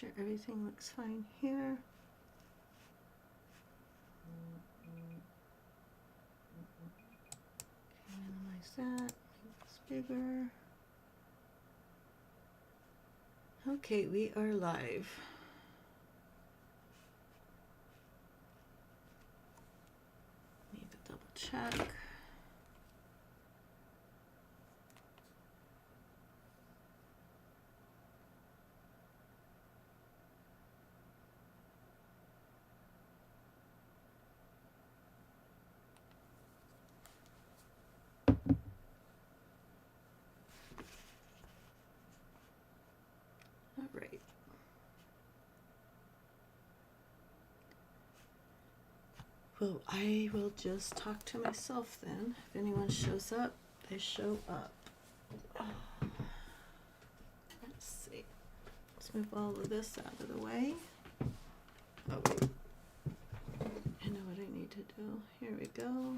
sure everything looks fine here. Minimize that, make this bigger. Okay, we are live. Need to double check. All right. Well, I will just talk to myself then. If anyone shows up, they show up. Let's see. Let's move all of this out of the way. Oh, wait. I know what I need to do. Here we go.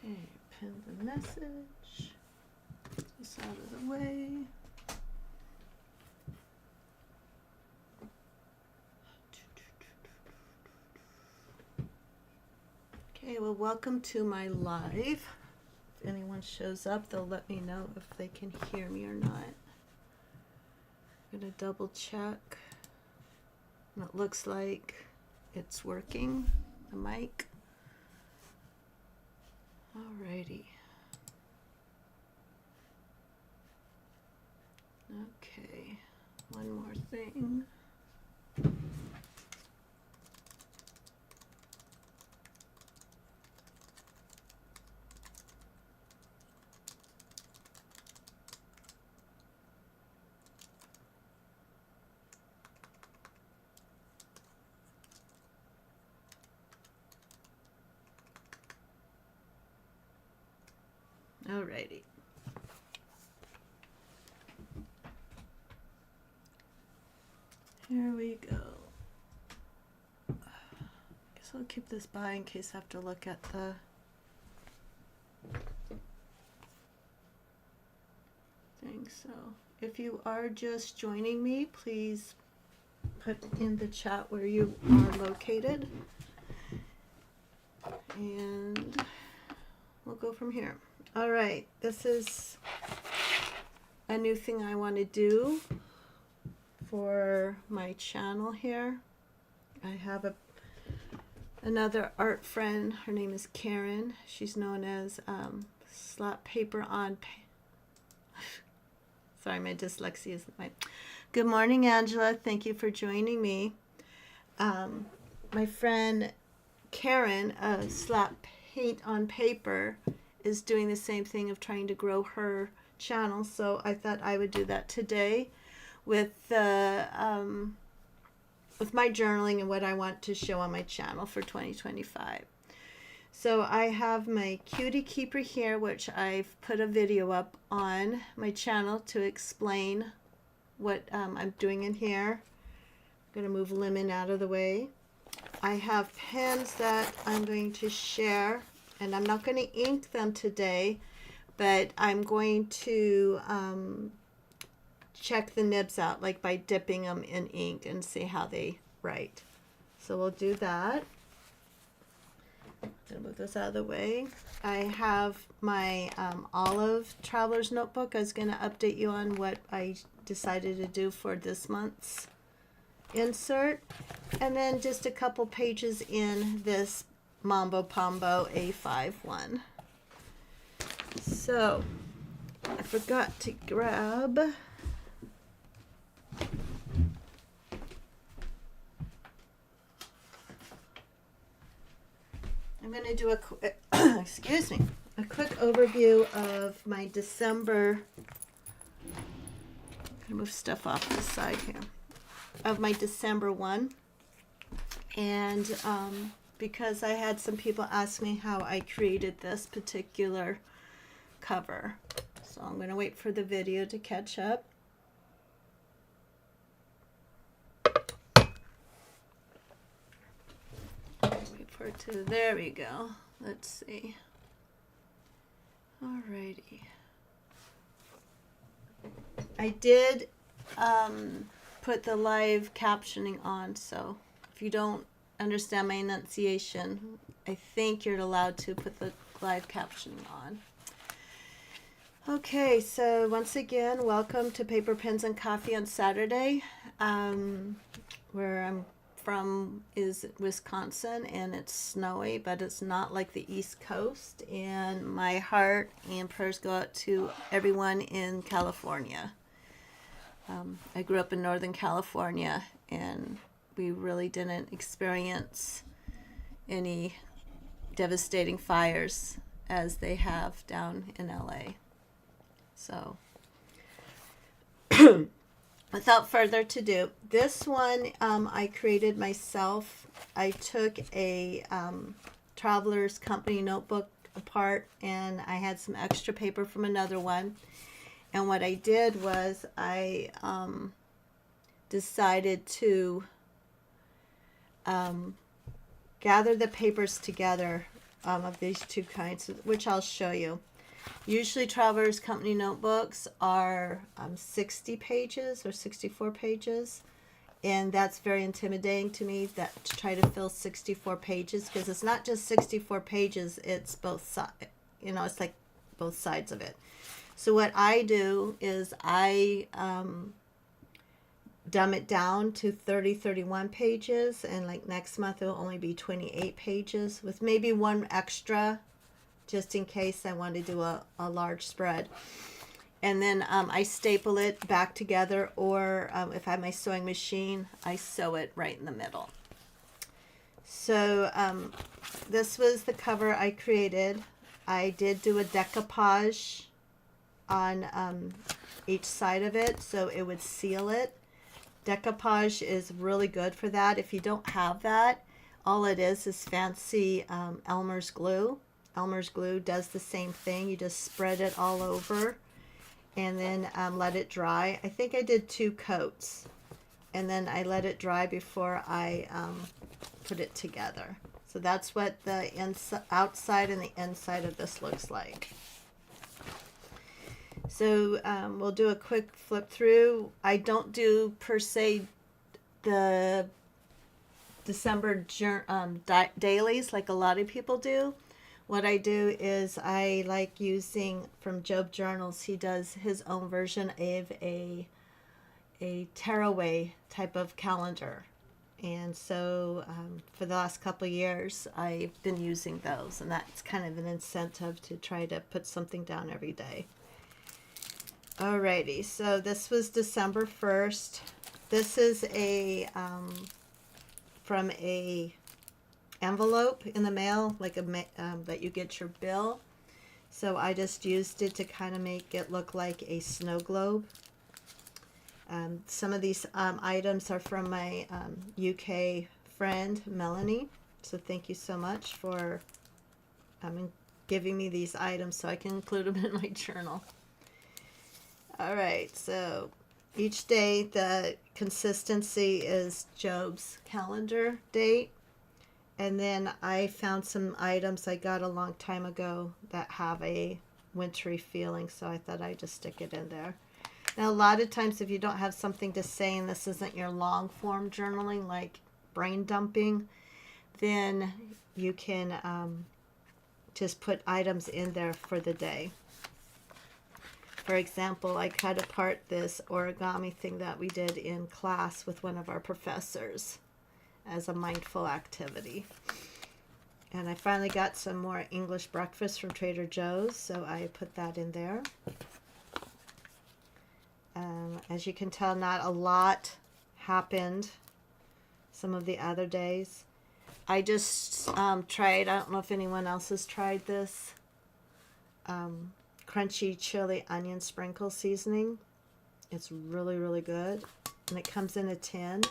Okay, pin the message. Get this out of the way. Okay, well, welcome to my live. If anyone shows up, they'll let me know if they can hear me or not. I'm gonna double check. And it looks like it's working, the mic. Alrighty. Okay, one more thing. Alrighty. Here we go. Guess I'll keep this by in case I have to look at the thing. So if you are just joining me, please put in the chat where you are located. And we'll go from here. All right, this is a new thing I want to do for my channel here. I have another art friend. Her name is Karen. She's known as Slap Paper on Sorry, my dyslexia is my... Good morning, Angela. Thank you for joining me. My friend Karen, Slap Paint on Paper, is doing the same thing of trying to grow her channel, so I thought I would do that today with my journaling and what I want to show on my channel for 2025. So I have my cutie keeper here, which I've put a video up on my channel to explain what I'm doing in here. I'm going to move lemon out of the way. I have pens that I'm going to share, and I'm not going to ink them today, but I'm going to check the nibs out, like by dipping them in ink and see how they write. So we'll do that. I'm going to move this out of the way. I have my Olive Traveler's Notebook. I was going to update you on what I decided to do for this month's insert. And then just a couple pages in this Mambo Pombo A5 one. So I forgot to grab I'm going to do a excuse me, a quick overview of my December. I'm going to move stuff off the side here. Of my December one. And because I had some people ask me how I created this particular cover. So So I'm going to wait for the video to catch up. Wait for it to, there we go. Let's see. Alrighty. I did put the live captioning on, so if you don't understand my enunciation, I think you're allowed to put the live captioning on. Okay, so once again, welcome to Paper, Pens, and Coffee on Saturday. Where I'm from is Wisconsin, and it's snowy, but it's not like the East Coast. And my heart and prayers go out to everyone in California. I grew up in Northern California, and we really didn't experience any devastating fires as they have down in LA. So, without further ado, this one I created myself. I took a Traveler's Company notebook apart, and I had some extra paper from another one. And what I did was I decided to gather the papers together of these two kinds, which I'll show you. Usually Traveler's Company notebooks are 60 pages or 64 pages. And that's very intimidating to me, that to try to fill 64 pages, because it's not just 64 pages, it's both sides. You know, it's like both sides of it. So what I do is I dumb it down to 31 pages, and like next month it will only be 28 pages with maybe one extra just in case I want to do a large spread. And then I staple it back together, or if I have my sewing machine, I sew it right in the middle. So this was the cover I created. I did do a decoupage on each side of it so it would seal it. Decoupage is really good for that. If you don't have that, all it is fancy Elmer's glue. Elmer's glue does the same thing. You just spread it all over and then let it dry. I think I did 2 coats, and then I let it dry before I put it together. So that's what the outside and the inside of this looks like. So we'll do a quick flip through. I don't do per se the December dailies like a lot of people do. What I do is I like using from Job Journals. He does his own version of a tearaway type of calendar. And so for the last couple of years, I've been using those. And that's kind of an incentive to try to put something down every day. Alrighty, so this was December 1st. This is a from a envelope in the mail, like that you get your bill. So I just used it to kind of make it look like a snow globe. Some of these items are from my UK friend Melanie. So thank you so much for giving me these items so I can include them in my journal. All right, so each day the consistency is Job's calendar date. And then I found some items I got a long time ago that have a wintry feeling, so I thought I'd just stick it in there. Now, a lot of times if you don't have something to say and this isn't your long form journaling, like brain dumping, then you can just put items in there for the day. For example, I cut apart this origami thing that we did in class with one of our professors as a mindful activity. And I finally got some more English breakfast from Trader Joe's, so I put that in there. As you can tell, not a lot happened some of the other days. I just tried, I don't know if anyone else has tried this, crunchy chili onion sprinkle seasoning. It's really, really good. And it comes in a tin.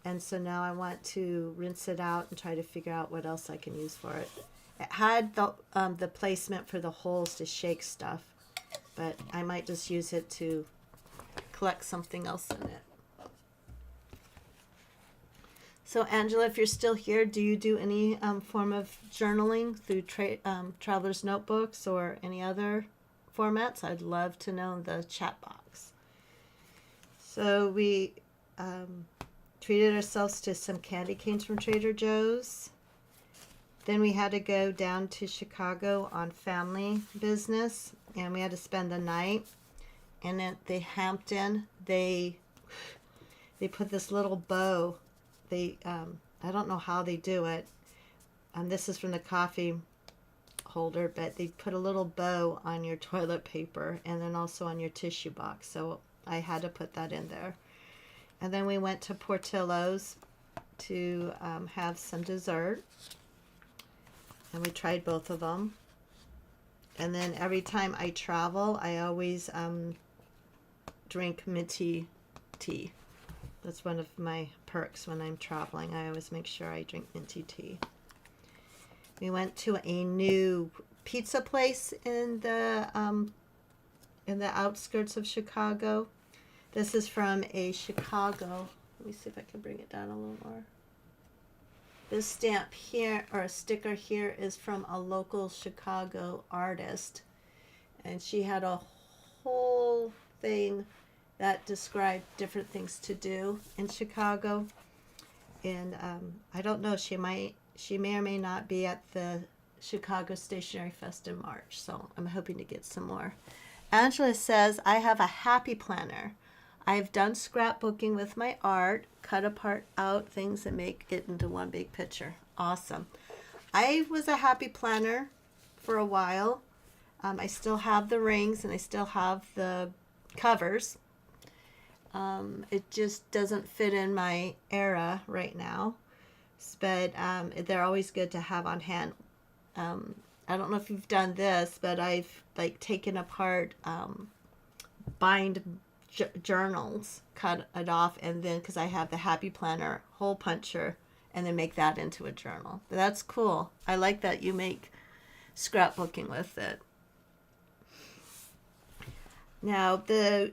And so now I want to rinse it out and try to figure out what else I can use for it. It had the placement for the holes to shake stuff. but I might just use it to collect something else in it. So Angela, if you're still here, do you do any form of journaling through Traveler's Notebooks or any other formats? I'd love to know in the chat box. So we treated ourselves to some candy canes from Trader Joe's. Then we had to go down to Chicago on family business, and we had to spend the night. And at the Hampton, they put this little bow. I don't know how they do it. This is from the coffee holder, but they put a little bow on your toilet paper and then also on your tissue box. So I had to put that in there. And then we went to Portillo's to have some dessert. And we tried both of them. And then every time I travel, I always drink minty tea. That's one of my perks when I'm traveling. I always make sure I drink minty tea. We went to a new pizza place in the outskirts of Chicago. This is from a Chicago. Let me see if I can bring it down a little more. This stamp here, or a sticker here, is from a local Chicago artist. And she had a whole thing that described different things to do in Chicago. And I don't know, she may or may not be at the Chicago Stationery Fest in March, so I'm hoping to get some more. Angela says, I have a happy planner. I've done scrapbooking with my art, cut apart out things and make it into one big picture. Awesome. I was a happy planner for a while. I still have the rings and I still have the covers. It just doesn't fit in my era right now, but they're always good to have on hand. I don't know if you've done this, but I've taken apart bind journals, cut it off, and then because I have the Happy Planner hole puncher, and then make that into a journal. But that's cool. I like that you make scrapbooking with it. Now the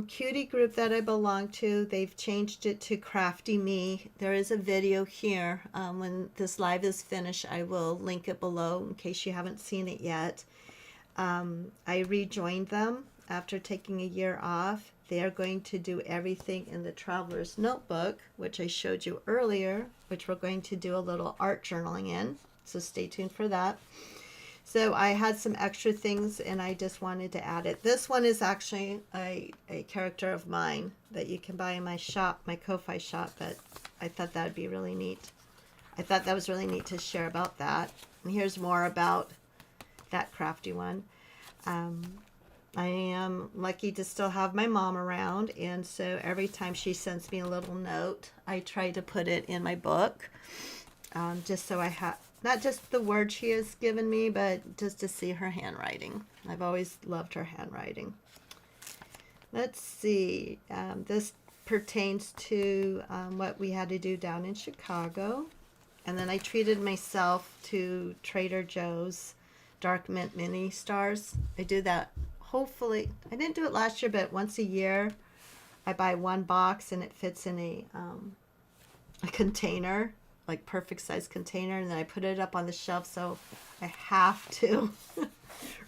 cutie group that I belong to, they've changed it to Crafty Me. There is a video here. When this live is finished, I will link it below in case you haven't seen it yet. I rejoined them after taking a year off. They are going to do everything in the Traveler's Notebook, which I showed you earlier, which we're going to do a little art journaling in. So stay tuned for that. So I had some extra things and I just wanted to add it. This one is actually a character of mine that you can buy in my shop, my Ko-Fi shop, but I thought that would be really neat. I thought that was really neat to share about that. And here's more about that crafty one. I am lucky to still have my mom around, and so every time she sends me a little note, I try to put it in my book, just so I have not just the word she has given me, but just to see her handwriting. I've always loved her handwriting. Let's see. This pertains to what we had to do down in Chicago. And then I treated myself to Trader Joe's Dark Mint Mini Stars. I do that, hopefully. I didn't do it last year, but once a year I buy one box and it fits in a container, like perfect size container, and then I put it up on the shelf, so I have to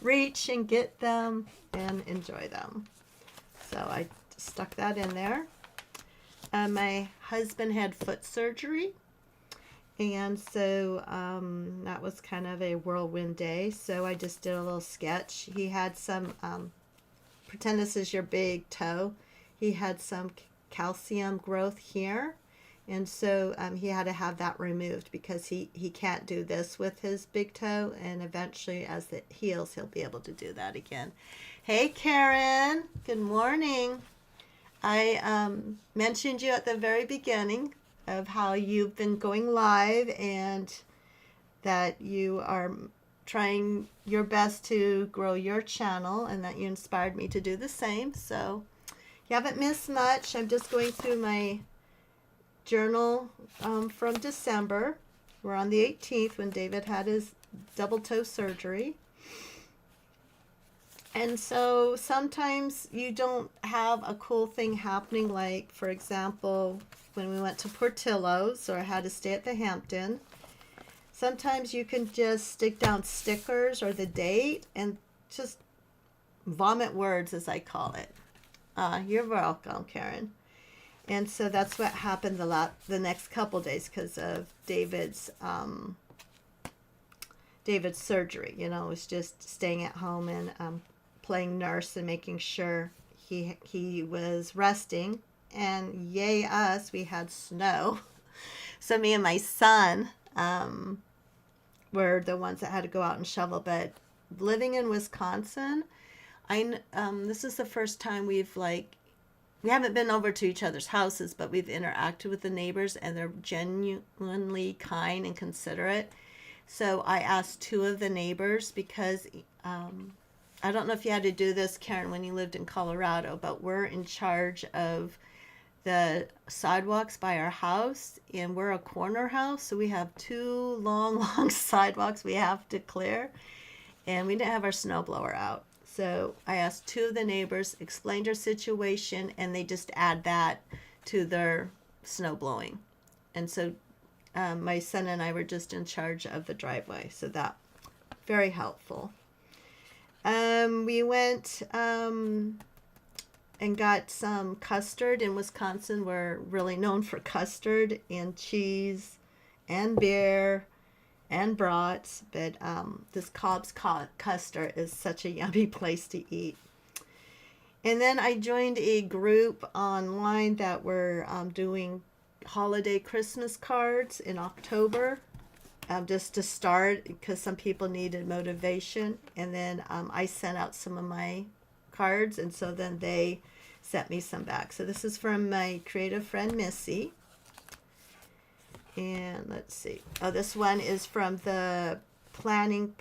reach and get them and enjoy them. So I stuck that in there. My husband had foot surgery, and so that was kind of a whirlwind day, so I just did a little sketch. He had some, pretend this is your big toe. He had some calcium growth here, and so he had to have that removed because he can't do this with his big toe, and eventually as it heals, he'll be able to do that again. Hey, Karen. Good morning. I mentioned you at the very beginning of how you've been going live and that you are trying your best to grow your channel and that you inspired me to do the same. So you haven't missed much. I'm just going through my journal from December. We're on the 18th when David had his double toe surgery. And so sometimes you don't have a cool thing happening, like, for example, when we went to Portillo's or had to stay at the Hampton. Sometimes you can just stick down stickers or the date and just vomit words, as I call it. You're welcome, Karen. And so that's what happened the next couple days because of David's surgery. You know, it was just staying at home and playing nurse and making sure he was resting. And yay us, we had snow. So me and my son were the ones that had to go out and shovel. But living in Wisconsin, this is the first time we haven't been over to each other's houses, but we've interacted with the neighbors, and they're genuinely kind and considerate. So I asked two of the neighbors because I don't know if you had to do this, Karen, when you lived in Colorado, but we're in charge of the sidewalks by our house, and we're a corner house, so we have two long sidewalks we have to clear, and we didn't have our snowblower out. So I asked two of the neighbors, explained our situation, and they just add that to their snow blowing. And so my son and I were just in charge of the driveway, so that very helpful. We went and got some custard. In Wisconsin, we're really known for custard and cheese and beer and brats, but this Cobb's custard is such a yummy place to eat. And then I joined a group online that were doing holiday Christmas cards in October, just to start because some people needed motivation. And then I sent out some of my cards, and so then they sent me some back. So this is from my creative friend Missy. And let's see. Oh, this one is from the planning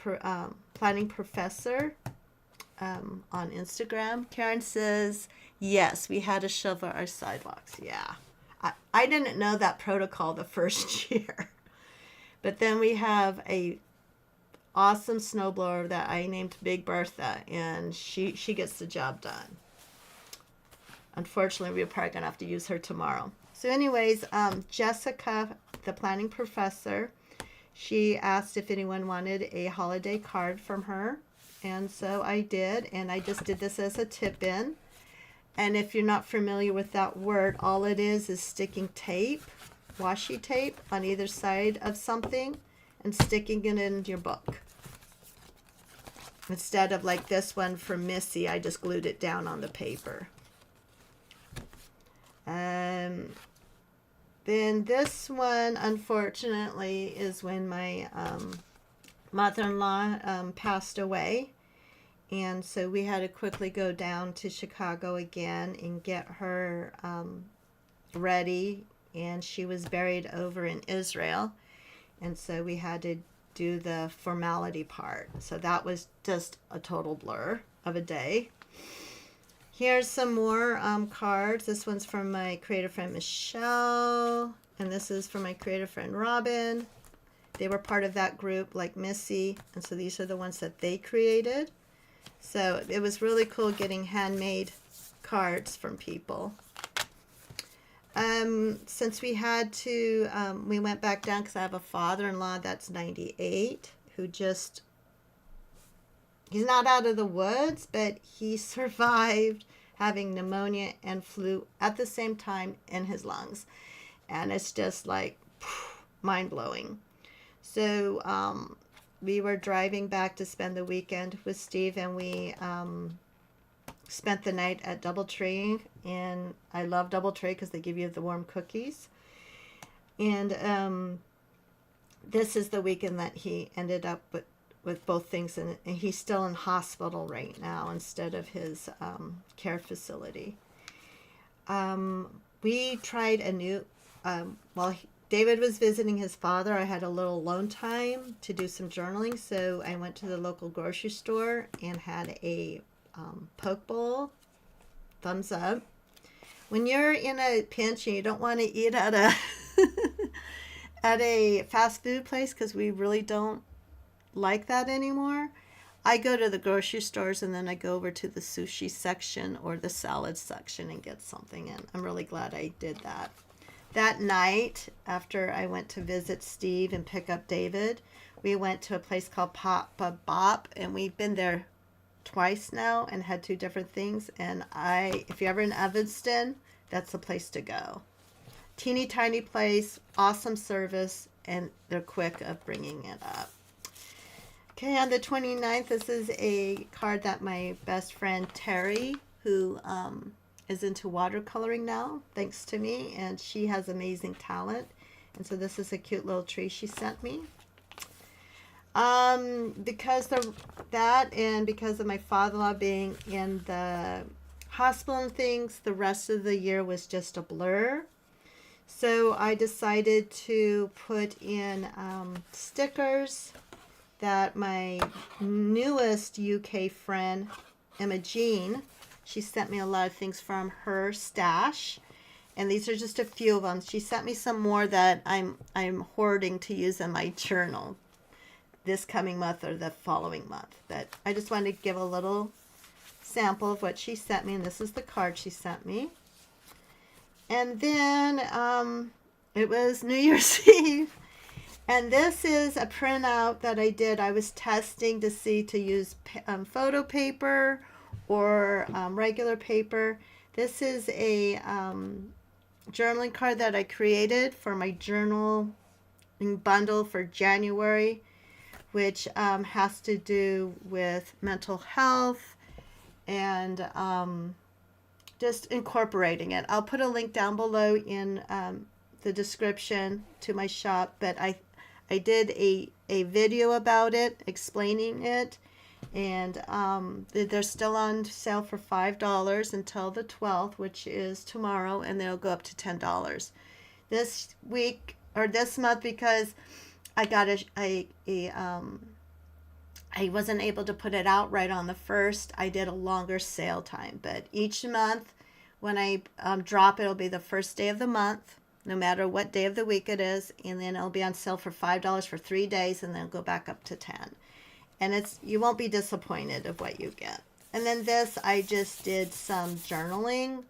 professor on Instagram. Karen says, yes, we had to shovel our sidewalks. Yeah. I didn't know that protocol the first year. But then we have a awesome snowblower that I named Big Bertha, and she gets the job done. Unfortunately, we're probably going to have to use her tomorrow. So anyways, Jessica, the planning professor, she asked if anyone wanted a holiday card from her. And so I did, and I just did this as a tip-in. And if you're not familiar with that word, all it is sticking tape, washi tape, on either side of something and sticking it in your book. Instead of like this one from Missy, I just glued it down on the paper. Then this one, unfortunately, is when my mother-in-law passed away. And so we had to quickly go down to Chicago again and get her ready. And she was buried over in Israel. And so we had to do the formality part. So that was just a total blur of a day. Here's some more cards. This one's from my creative friend Michelle. And this is from my creative friend Robin. They were part of that group like Missy. And so these are the ones that they created. So it was really cool getting handmade cards from people. Since we had to, we went back down because I have a father-in-law that's 98 who just, he's not out of the woods, but he survived having pneumonia and flu at the same time in his lungs. And it's just like mind-blowing. So we were driving back to spend the weekend with Steve, and we spent the night at Doubletree. And I love Doubletree because they give you the warm cookies. And this is the weekend that he ended up with both things, and he's still in hospital right now instead of his care facility. We tried a new, while David was visiting his father, I had a little alone time to do some journaling, so I went to the local grocery store and had a poke bowl. Thumbs up. When you're in a pinch and you don't want to eat at a at a fast food place, because we really don't like that anymore, I go to the grocery stores and then I go over to the sushi section or the salad section and get something in. I'm really glad I did that. That night, after I went to visit Steve and pick up David, we went to a place called Papa Bop, and we've been there twice now and had 2 different things. And if you're ever in Evanston, that's the place to go. Teeny tiny place, awesome service, and they're quick of bringing it up. Okay, on the 29th, this is a card that my best friend Terry, who is into watercoloring now, thanks to me, and she has amazing talent. And so this is a cute little tree she sent me. Because of that and because of my father-in-law being in the hospital and things, the rest of the year was just a blur. So I decided to put in stickers that my newest UK friend, Emma Jean, she sent me a lot of things from her stash. And these are just a few of them. She sent me some more that I'm hoarding to use in my journal this coming month or the following month. But I just wanted to give a little sample of what she sent me. And this is the card she sent me. And then it was New Year's Eve. And this is a printout that I did. I was testing to see to use photo paper or regular paper. This is a journaling card that I created for my journal bundle for January, which has to do with mental health and just incorporating it. I'll put a link down below in the description to my shop, but I did a video about it, explaining it, and they're still on sale for $5 until the 12th, which is tomorrow, and they'll go up to $10 this week or this month because I got I wasn't able to put it out right on the 1st. I did a longer sale time, but each month when I drop it, it'll be the first day of the month, no matter what day of the week it is, and then it'll be on sale for $5 for 3 days, and then go back up to 10. And you won't be disappointed of what you get. And then this, I just did some journaling,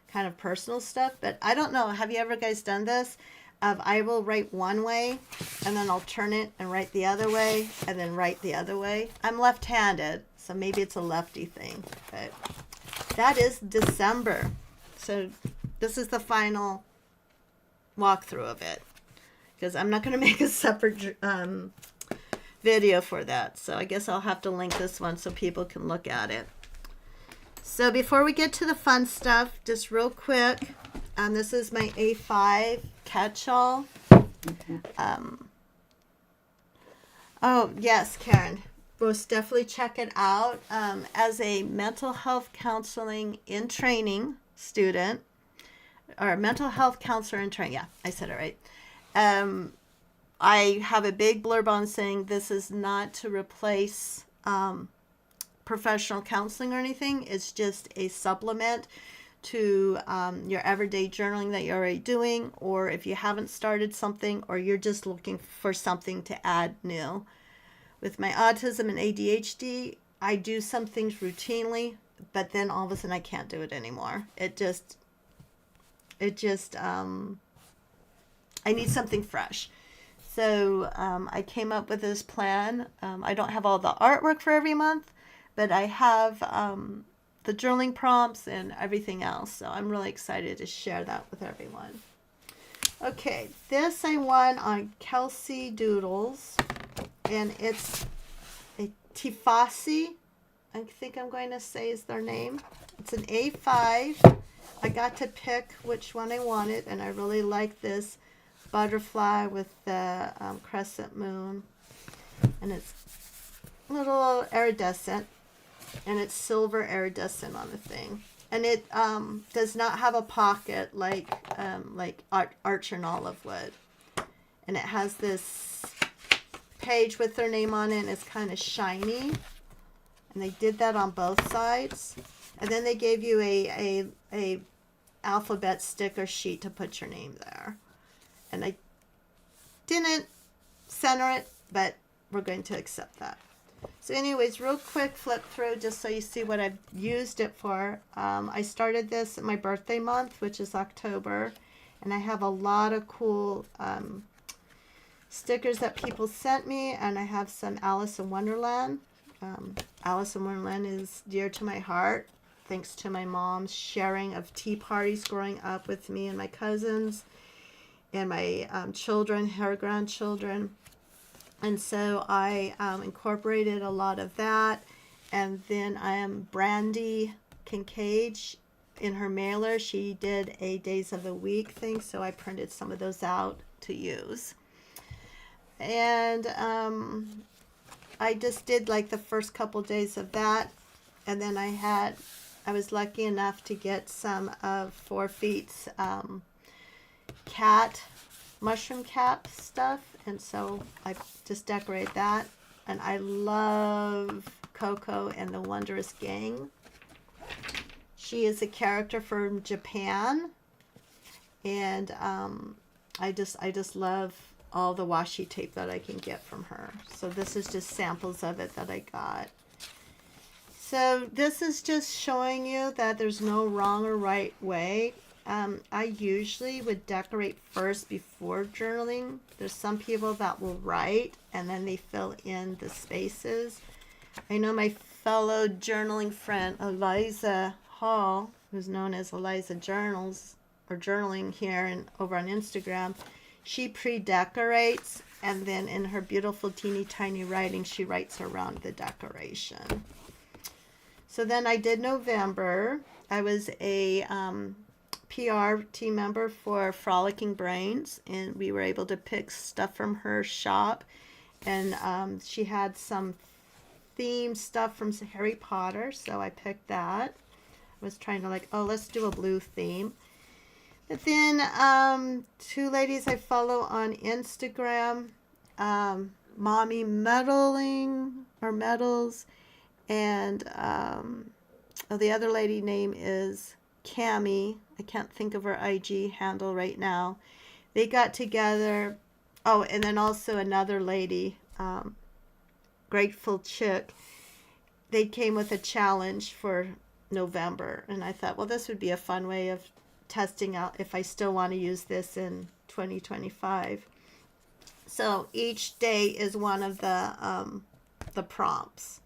kind of personal stuff, but I don't know. Have you ever guys done this? I will write one way, and then I'll turn it and write the other way, and then write the other way. I'm left-handed, so maybe it's a lefty thing. But that is December. So this is the final walkthrough of it, because I'm not going to make a separate video for that. So I guess I'll have to link this one so people can look at it. So before we get to the fun stuff, just real quick, this is my A5 catch-all. Oh, yes, Karen. Most definitely check it out. As a mental health counseling in training student, or mental health counselor in training, yeah, I said it right. I have a big blurb on saying this is not to replace professional counseling or anything. It's just a supplement to your everyday journaling that you're already doing, or if you haven't started something, or you're just looking for something to add new. With my autism and ADHD, I do some things routinely, but then all of a sudden I can't do it anymore. I need something fresh. So I came up with this plan. I don't have all the artwork for every month, but I have the journaling prompts and everything else. So I'm really excited to share that with everyone. Okay, this I won on Kelsey Doodles, and it's a Tifasi, I think I'm going to say is their name. It's an A5. I got to pick which one I wanted, and I really like this butterfly with the crescent moon, and it's a little iridescent, and it's silver iridescent on the thing, and it does not have a pocket like Arch and Olive would, and it has this page with their name on it, and it's kind of shiny, and they did that on both sides, and then they gave you a alphabet sticker sheet to put your name there. And I didn't center it, but we're going to accept that. So anyways, real quick flip through just so you see what I've used it for. I started this in my birthday month, which is October, and I have a lot of cool stickers that people sent me, and I have some Alice in Wonderland. Alice in Wonderland is dear to my heart, thanks to my mom's sharing of tea parties growing up with me and my cousins and my children, her grandchildren. And so I incorporated a lot of that. And then I am Brandy Kincaid. In her mailer, she did a days of the week thing, so I printed some of those out to use. And I just did like the first couple days of that. And then I was lucky enough to get some of 4 Feet's cat, mushroom cap stuff. And so I just decorate that. And I love Coco and the Wondrous Gang. She is a character from Japan. And I just love all the washi tape that I can get from her. So this is just samples of it that I got. So this is just showing you that there's no wrong or right way. I usually would decorate first before journaling. There's some people that will write and then they fill in the spaces. I know my fellow journaling friend Eliza Hall, who's known as Eliza Journals or Journaling here and over on Instagram, she pre-decorates and then in her beautiful teeny tiny writing she writes around the decoration. So then I did November. I was a PR team member for Frolicking Brains, and we were able to pick stuff from her shop, and she had some themed stuff from Harry Potter, so I picked that. I was trying to like, oh, let's do a blue theme. But then 2 ladies I follow on Instagram, Mommy Meddling or Medals, and the other lady name is Cami. I can't think of her IG handle right now. They got together. Oh, and then also another lady, Grateful Chick. They came with a challenge for November, and I thought, well, this would be a fun way of testing out if I still want to use this in 2025. So each day is one of the prompts.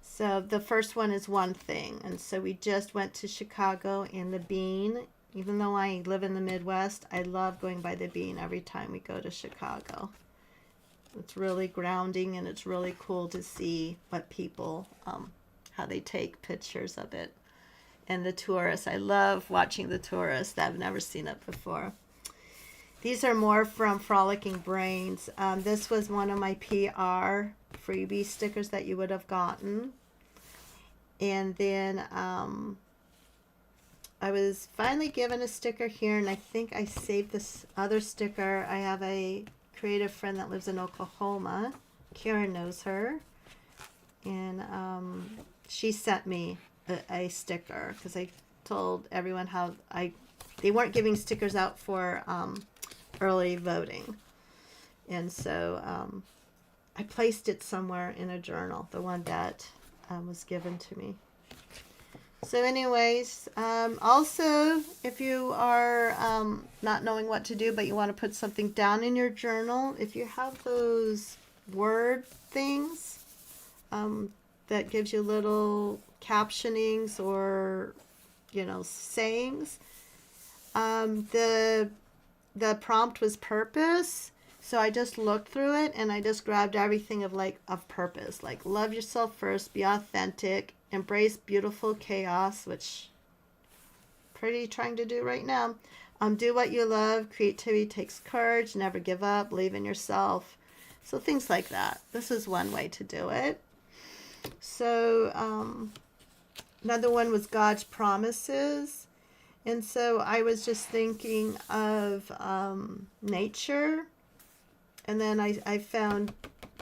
So the first one is one thing. And so we just went to Chicago in the Bean. Even though I live in the Midwest, I love going by the Bean every time we go to Chicago. It's really grounding and it's really cool to see what people, how they take pictures of it. And the tourists, I love watching the tourists. I've never seen it before. These are more from Frolicking Brains. This was one of my PR freebie stickers that you would have gotten. And then I was finally given a sticker here, and I think I saved this other sticker. I have a creative friend that lives in Oklahoma. Karen knows her. And she sent me a sticker because I told everyone how they weren't giving stickers out for early voting. And so I placed it somewhere in a journal, the one that was given to me. So anyways, also if you are not knowing what to do but you want to put something down in your journal, if you have those word things that gives you little captionings or sayings, the prompt was purpose. So I just looked through it and I just grabbed everything of purpose, like love yourself first, be authentic, embrace beautiful chaos, which I'm pretty trying to do right now. Do what you love, creativity takes courage, never give up, believe in yourself. So things like that. This is one way to do it. So another one was God's promises. And so I was just thinking of nature. And then I found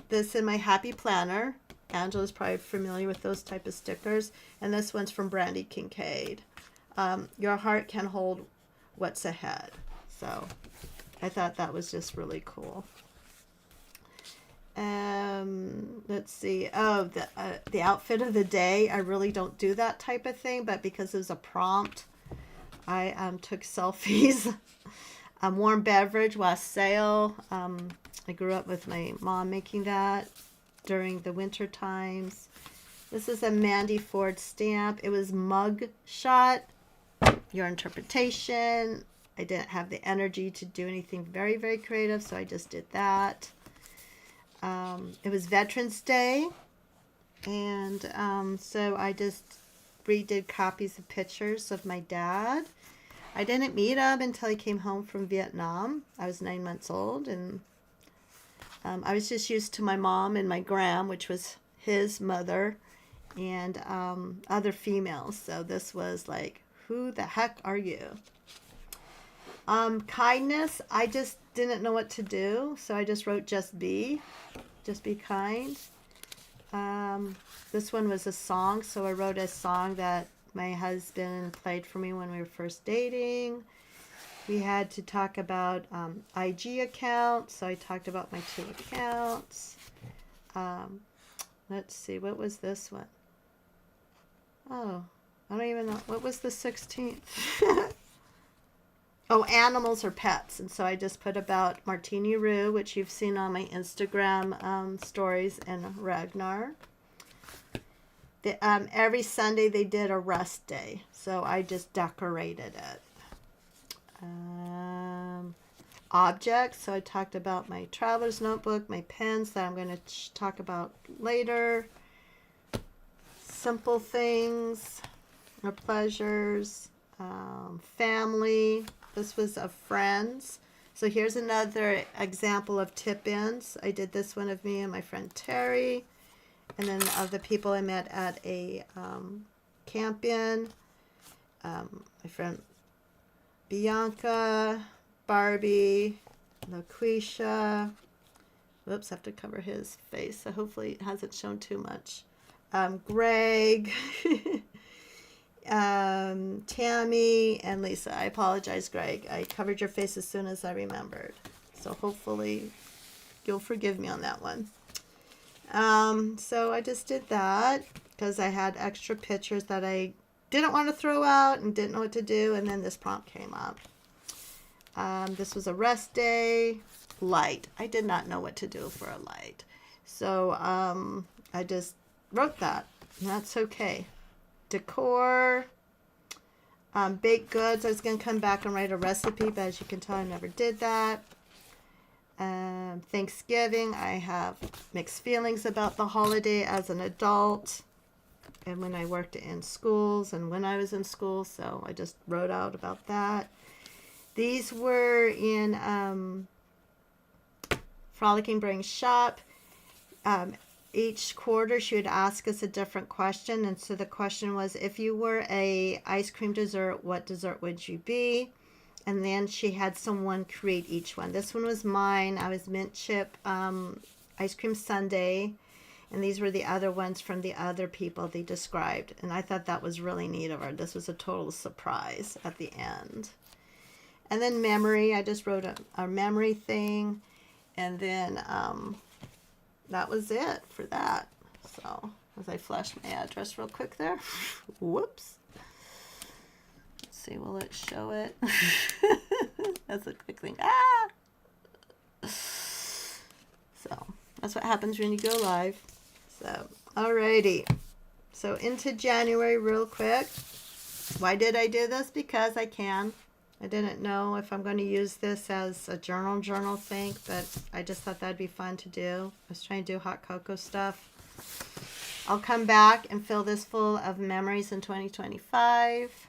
this in my Happy Planner. Angela's probably familiar with those type of stickers. And this one's from Brandy Kincaid. Your heart can hold what's ahead. So I thought that was just really cool. Let's see. Oh, the outfit of the day. I really don't do that type of thing, but because it was a prompt, I took selfies. Warm beverage, wassail. I grew up with my mom making that during the winter times. This is a Mandy Ford stamp. It was mug shot. Your interpretation. I didn't have the energy to do anything very, very creative, so I just did that. It was Veterans Day, and so I just redid copies of pictures of my dad. I didn't meet him until he came home from Vietnam. I was 9 months old, and I was just used to my mom and my gram, which was his mother, and other females. So this was like, who the heck are you? Kindness, I just didn't know what to do, so I just wrote just be kind. This one was a song, so I wrote a song that my husband played for me when we were first dating. We had to talk about IG accounts, so I talked about my 2 accounts. Let's see, what was this one? Oh, I don't even know. What was the 16th? Oh, animals or pets. And so I just put about Martini Roo, which you've seen on my Instagram stories, and Ragnar. Every Sunday they did a rest day, so I just decorated it. Objects, so I talked about my traveler's notebook, my pens that I'm going to talk about later. Simple things or pleasures. Family. This was of friends. So here's another example of tip-ins. I did this one of me and my friend Terry, and then of the people I met at a camp-in. My friend Bianca, Barbie, LaQuisha. Whoops, I have to cover his face, so hopefully it hasn't shown too much. Greg, Tammy, and Lisa. I apologize, Greg. I covered your face as soon as I remembered. So hopefully you'll forgive me on that one. So I just did that because I had extra pictures that I didn't want to throw out and didn't know what to do, and then this prompt came up. This was a rest day. Light. I did not know what to do for a light. So I just wrote that, and that's okay. Decor. Baked goods. I was going to come back and write a recipe, but as you can tell, I never did that. Thanksgiving. I have mixed feelings about the holiday as an adult, and when I worked in schools and when I was in school, so I just wrote out about that. These were in Frolicking Brain Shop. Each quarter she would ask us a different question, and so the question was, if you were a ice cream dessert, what dessert would you be? And then she had someone create each one. This one was mine. I was mint chip ice cream sundae, and these were the other ones from the other people they described, and I thought that was really neat of her. This was a total surprise at the end. And then memory, I just wrote a memory thing, and then that was it for that. So as I flash my address real quick there. Whoops. Let's see, will it show it? That's a quick thing. Ah! So that's what happens when you go live. So alrighty. So into January real quick. Why did I do this? Because I can. I didn't know if I'm going to use this as a journal thing, but I just thought that'd be fun to do. I was trying to do hot cocoa stuff. I'll come back and fill this full of memories in 2025.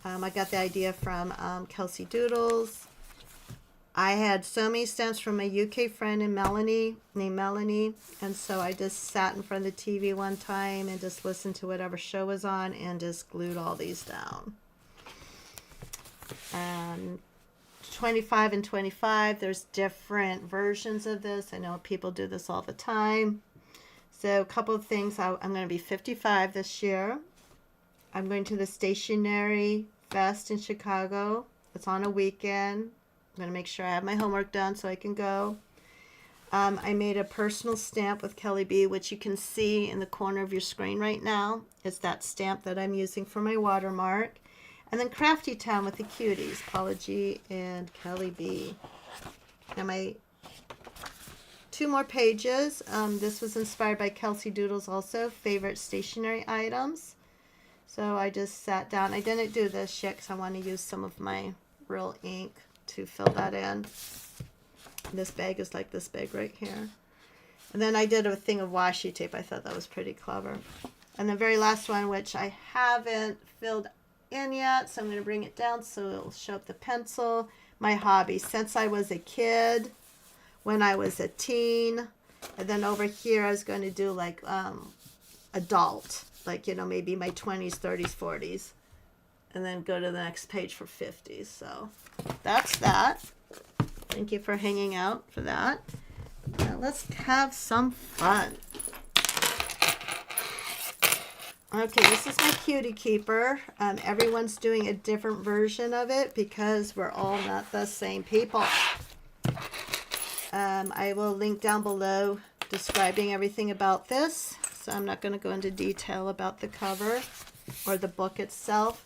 I got the idea from Kelsey Doodles. I had so many stamps from a UK friend named Melanie, and so I just sat in front of the TV one time and just listened to whatever show was on and just glued all these down. 25 and 25, there's different versions of this. I know people do this all the time. So a couple of things. I'm going to be 55 this year. I'm going to the Stationery Fest in Chicago. It's on a weekend. I'm going to make sure I have my homework done so I can go. I made a personal stamp with Kelly B, which you can see in the corner of your screen right now. It's that stamp that I'm using for my watermark. And then Crafty Town with the cuties, Paula G and Kelly B. Now my 2 more pages. This was inspired by Kelsey Doodles also, favorite stationery items. So I just sat down. I didn't do this yet because I want to use some of my real ink to fill that in. This bag is like this bag right here. And then I did a thing of washi tape. I thought that was pretty clever. And the very last one, which I haven't filled in yet, so I'm going to bring it down so it'll show up the pencil. My hobby since I was a kid, when I was a teen, and then over here I was going to do like adult, like, you know, maybe my 20s, 30s, 40s, and then go to the next page for 50s. So that's that. Thank you for hanging out for that. Now let's have some fun. Okay, this is my cutie keeper. Everyone's doing a different version of it because we're all not the same people. I will link down below describing everything about this. So I'm not going to go into detail about the cover or the book itself.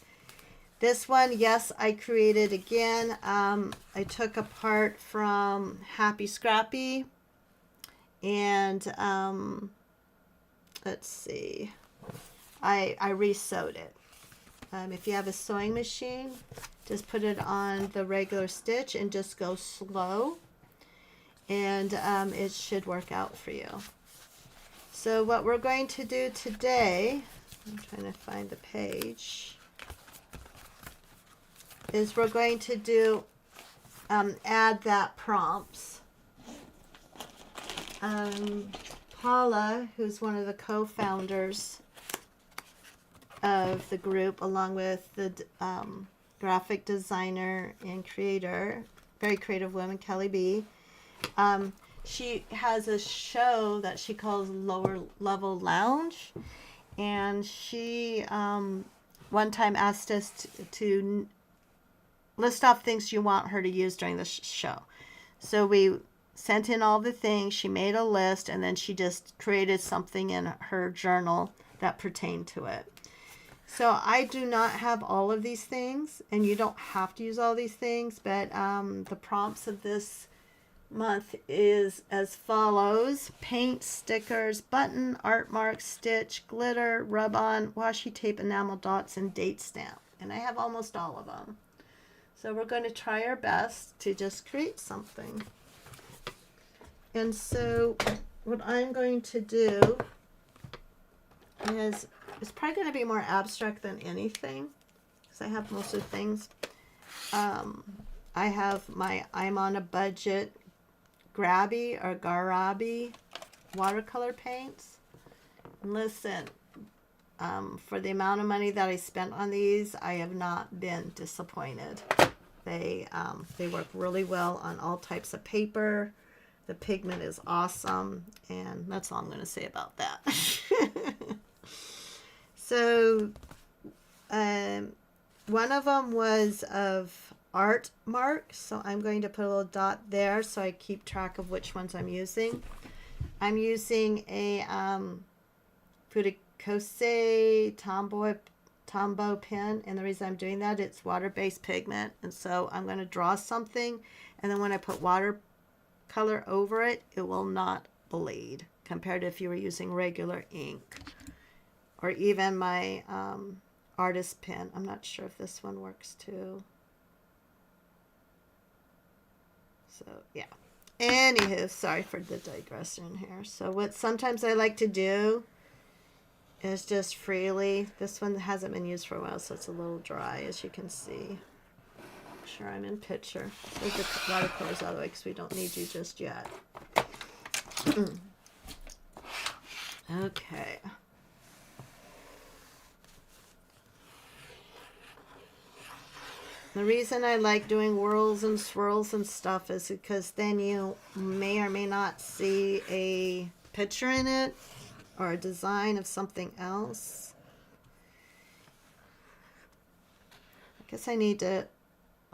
This one, yes, I created again. I took a part from Happy Scrappy. And let's see. I re-sewed it. If you have a sewing machine, just put it on the regular stitch and just go slow. And it should work out for you. So what we're going to do today, I'm trying to find the page, is we're going to do add that prompts. Paula, who's one of the co-founders of the group, along with the graphic designer and creator, very creative woman, Kelly B. She has a show that she calls Lower Level Lounge, and she one time asked us to list off things you want her to use during the show. So we sent in all the things, she made a list, and then she just created something in her journal that pertained to it. So I do not have all of these things, and you don't have to use all these things, but the prompts of this month is as follows: paint, stickers, button, art mark, stitch, glitter, rub-on, washi tape, enamel dots, and date stamp. And I have almost all of them. So we're going to try our best to just create something. And so what I'm going to do is, it's probably going to be more abstract than anything, because I have most of the things. I have my I'm on a Budget Grabby or Garabi watercolor paints. And listen, for the amount of money that I spent on these, I have not been disappointed. They work really well on all types of paper. The pigment is awesome, and that's all I'm going to say about that. So one of them was of art mark, so I'm going to put a little dot there so I keep track of which ones I'm using. I'm using a Furikose Tombow pen, and the reason I'm doing that, it's water-based pigment, and so I'm going to draw something, and then when I put watercolor over it, it will not bleed compared to if you were using regular ink. Or even my artist pen. I'm not sure if this one works too. So, yeah. Anywho, sorry for the digression here. So what sometimes I like to do is just freely. This one hasn't been used for a while, so it's a little dry, as you can see. Make sure I'm in picture. Move the watercolors out of the way because we don't need you just yet. Okay. The reason I like doing whirls and swirls and stuff is because then you may or may not see a picture in it or a design of something else. I guess I need to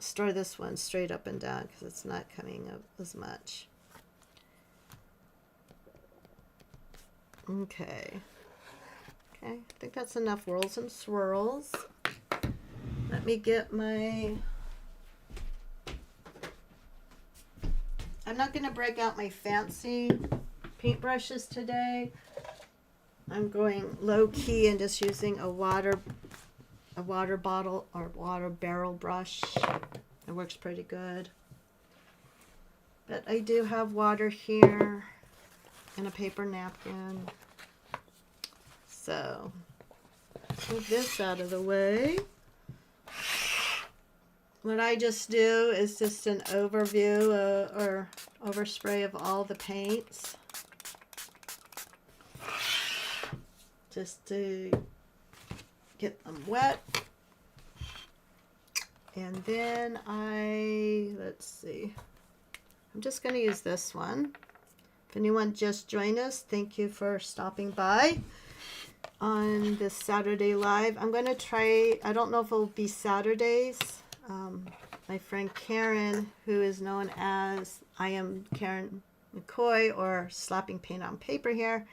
store this one straight up and down because it's not coming up as much. Okay. Okay, I think that's enough whirls and swirls. Let me get my... I'm not going to break out my fancy paintbrushes today. I'm going low key and just using a water bottle or water barrel brush. It works pretty good. But I do have water here and a paper napkin. So, move this out of the way. What I just do is just an overview or overspray of all the paints. Just to get them wet. And then let's see. I'm just going to use this one. If anyone just joined us, thank you for stopping by on this Saturday live. I'm going to try, I don't know if it'll be Saturdays. My friend Karen, who is known as I Am Karen McCoy or Slapping Paint on Paper here,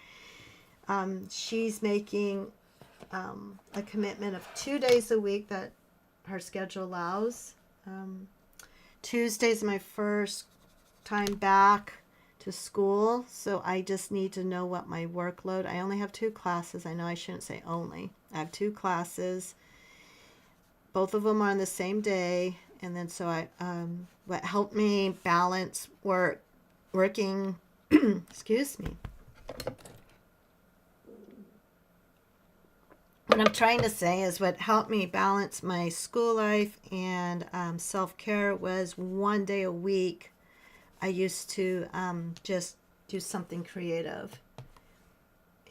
she's making a commitment of 2 days a week that her schedule allows. Tuesday's my first time back to school, so I just need to know what my workload. I only have 2 classes. I know I shouldn't say only. I have 2 classes. Both of them are on the same day, and then so what helped me balance working excuse me. What I'm trying to say is what helped me balance my school life and self-care was 1 day a week. I used to just do something creative.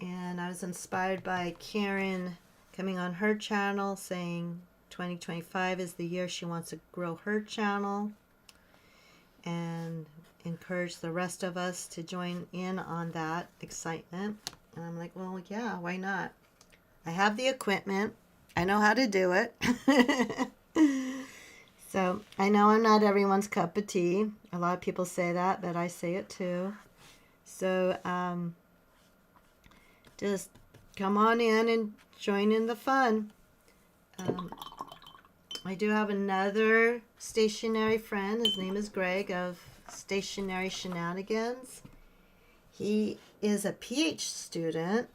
And I was inspired by Karen coming on her channel saying 2025 is the year she wants to grow her channel and encourage the rest of us to join in on that excitement. And I'm like, well, yeah, why not? I have the equipment. I know how to do it. So I know I'm not everyone's cup of tea. A lot of people say that, but I say it too. So just come on in and join in the fun. I do have another stationery friend. His name is Greg of Stationery Shenanigans. He is a PH student.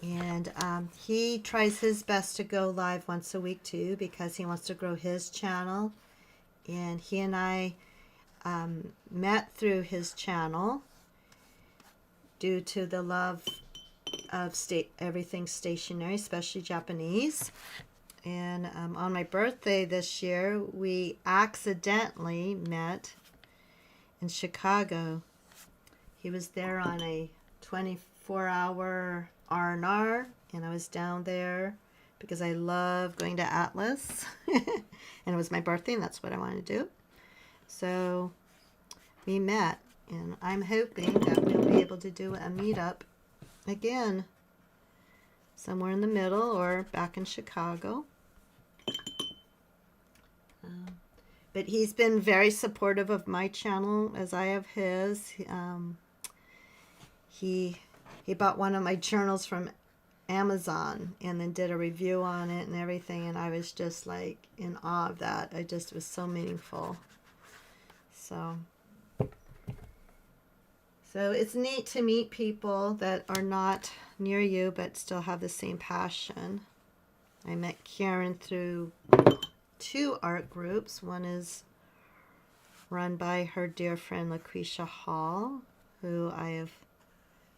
And he tries his best to go live once a week too because he wants to grow his channel. And he and I met through his channel due to the love of everything stationery, especially Japanese. And on my birthday this year, we accidentally met in Chicago. He was there on a 24-hour R&R, and I was down there because I love going to Atlas. And it was my birthday, and that's what I wanted to do. So we met, and I'm hoping that we'll be able to do a meetup again somewhere in the middle or back in Chicago. But he's been very supportive of my channel as I have his. He bought one of my journals from Amazon and then did a review on it and everything, and I was just like in awe of that. It was so meaningful. So it's neat to meet people that are not near you but still have the same passion. I met Karen through 2 art groups. One is run by her dear friend LaQuisha Hall, who I have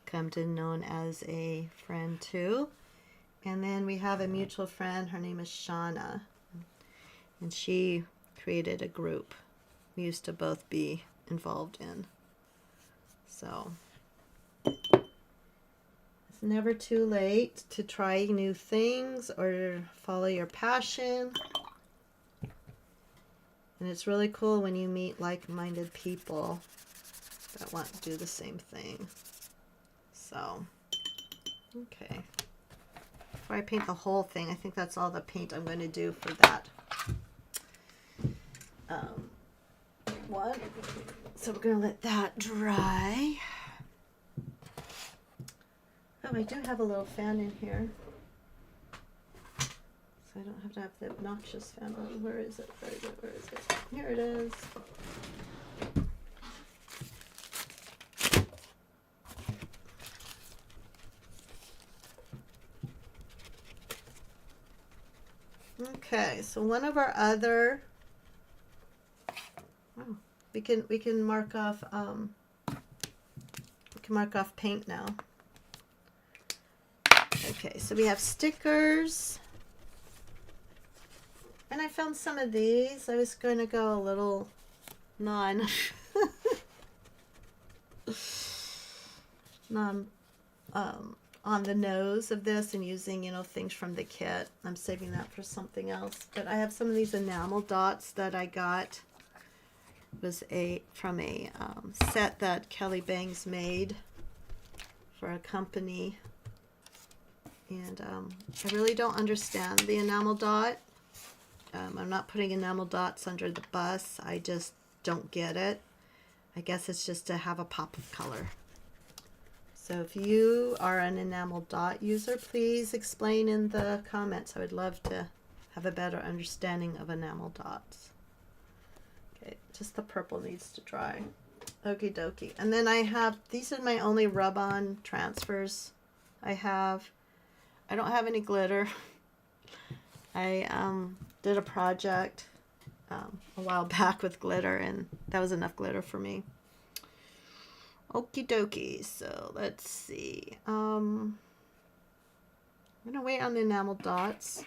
come to know as a friend too. And then we have a mutual friend. Her name is Shauna, and she created a group we used to both be involved in. So it's never too late to try new things or follow your passion. And it's really cool when you meet like-minded people that want to do the same thing. So, okay. Before I paint the whole thing, I think that's all the paint I'm going to do for that. one. So we're going to let that dry. Oh, I do have a little fan in here. So I don't have to have the obnoxious fan on. Where is it? Where is it? Where is it? Here it is. Okay, so one of our other, oh, we can mark off paint now. Okay, so we have stickers, and I found some of these. I was going to go a little non on the nose of this and using, you know, things from the kit. I'm saving that for something else. But I have some of these enamel dots that I got. It was from a set that Kelly Bangs made for a company. And I really don't understand the enamel dot. I'm not putting enamel dots under the bus. I just don't get it. I guess it's just to have a pop of color. So if you are an enamel dot user, please explain in the comments. I would love to have a better understanding of enamel dots. Okay, just the purple needs to dry. Okie dokie. And then I have, these are my only rub-on transfers I have. I don't have any glitter. I did a project a while back with glitter, and that was enough glitter for me. Okie dokie, so let's see. I'm going to wait on the enamel dots,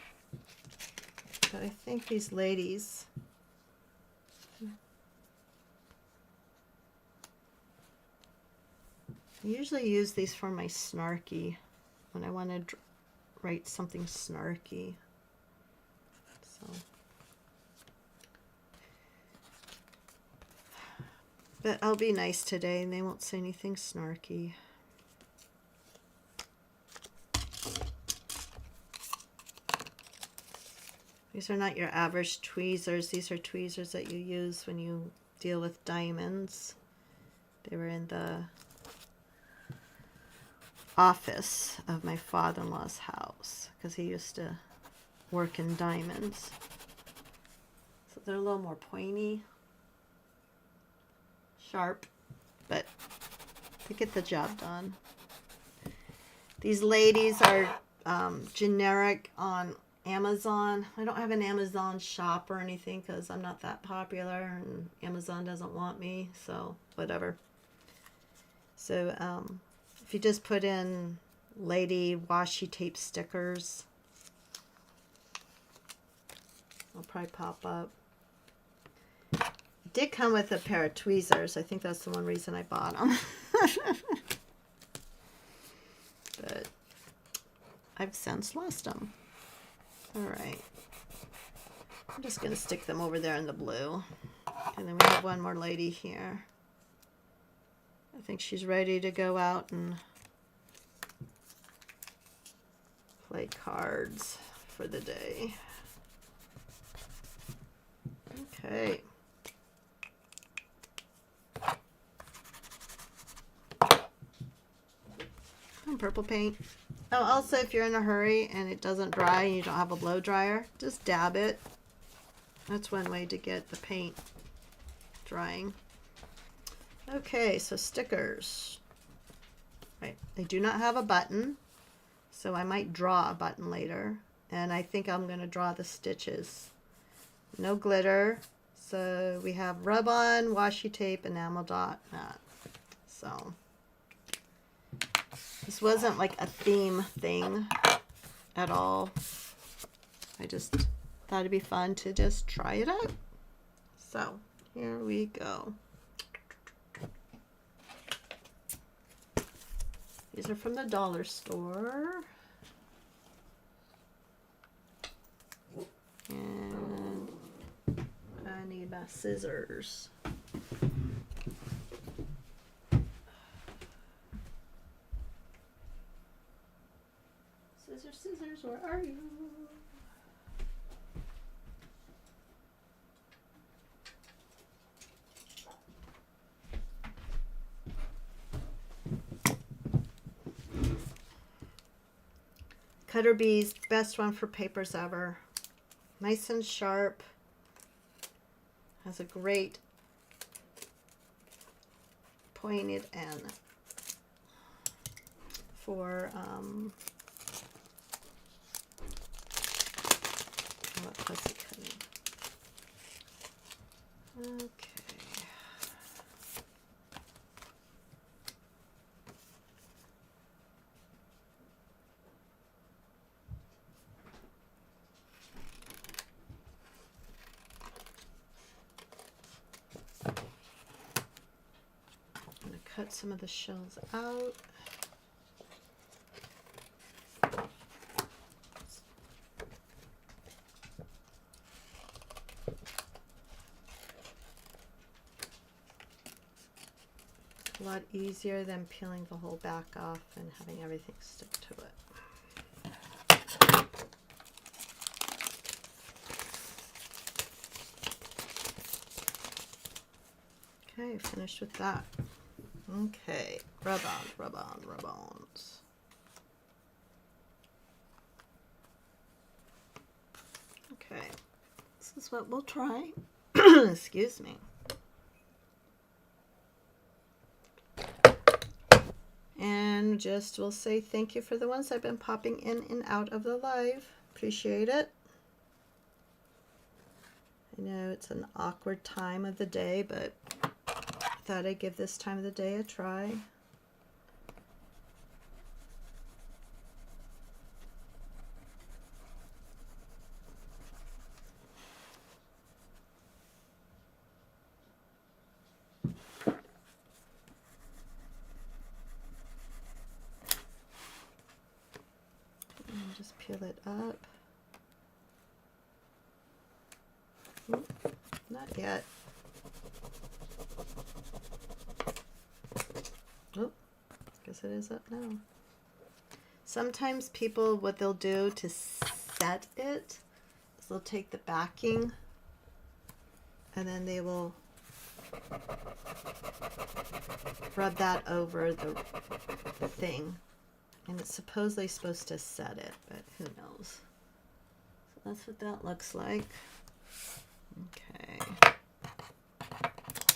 but I think these ladies, I usually use these for my snarky, when I want to write something snarky. So, but I'll be nice today and they won't say anything snarky. These are not your average tweezers. These are tweezers that you use when you deal with diamonds. They were in the office of my father-in-law's house because he used to work in diamonds. So they're a little more pointy. Sharp, but they get the job done. These ladies are generic on Amazon. I don't have an Amazon shop or anything because I'm not that popular and Amazon doesn't want me, so whatever. So if you just put in lady washi tape stickers, it'll probably pop up. Did come with a pair of tweezers. I think that's the one reason I bought them. But I've since lost them. All right. I'm just going to stick them over there in the blue. And then we have one more lady here. I think she's ready to go out and play cards for the day. Okay. Purple paint. Oh, also if you're in a hurry and it doesn't dry and you don't have a blow dryer, just dab it. That's one way to get the paint drying. Okay, so stickers. Right, they do not have a button, so I might draw a button later. And I think I'm going to draw the stitches. No glitter. So we have rub-on, washi tape, enamel dot, mat. So this wasn't like a theme thing at all. I just thought it'd be fun to just try it out. So here we go. These are from the dollar store. And I need my scissors. Scissors, scissors, where are you? Cutter Bees, best one for papers ever. Nice and sharp. Has a great pointed end for fussy cutting. Okay. I'm going to cut some of the shells out. A lot easier than peeling the whole back off and having everything stick to it. Okay, finished with that. Okay, rub-ons, rub-on, rub-ons. Okay, this is what we'll try. Excuse me. And just will say thank you for the ones I've been popping in and out of the live. Appreciate it. I know it's an awkward time of the day, but I thought I'd give this time of the day a try. And just peel it up. Not yet. Oh, guess it is up now. Sometimes people, what they'll do to set it is they'll take the backing and then they will rub that over the thing. And it's supposedly supposed to set it, but who knows. So that's what that looks like. Okay.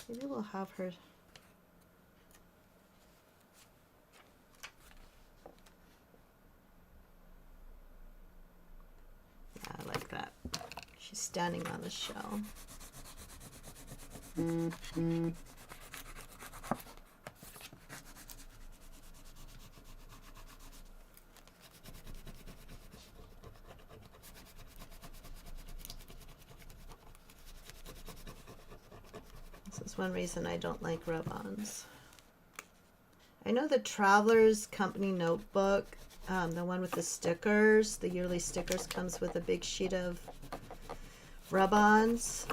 Maybe we'll have her. Yeah, I like that. She's standing on the shell. One reason I don't like rub-ons. I know the Traveler's Company notebook, the one with the stickers, the yearly stickers, comes with a big sheet of rub-ons,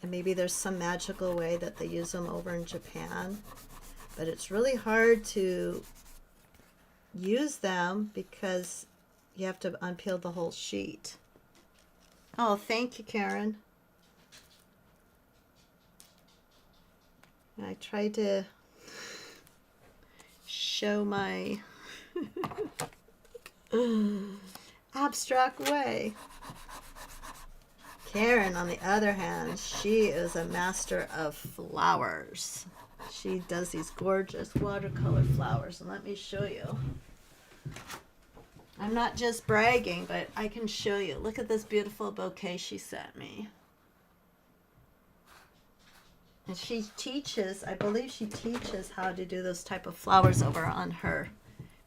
and maybe there's some magical way that they use them over in Japan, but it's really hard to use them because you have to unpeel the whole sheet. Oh, thank you, Karen. I tried to show my abstract way. Karen, on the other hand, she is a master of flowers. She does these gorgeous watercolor flowers, and let me show you. I'm not just bragging, but I can show you. Look at this beautiful bouquet she sent me. And she teaches, I believe she teaches how to do those type of flowers over on her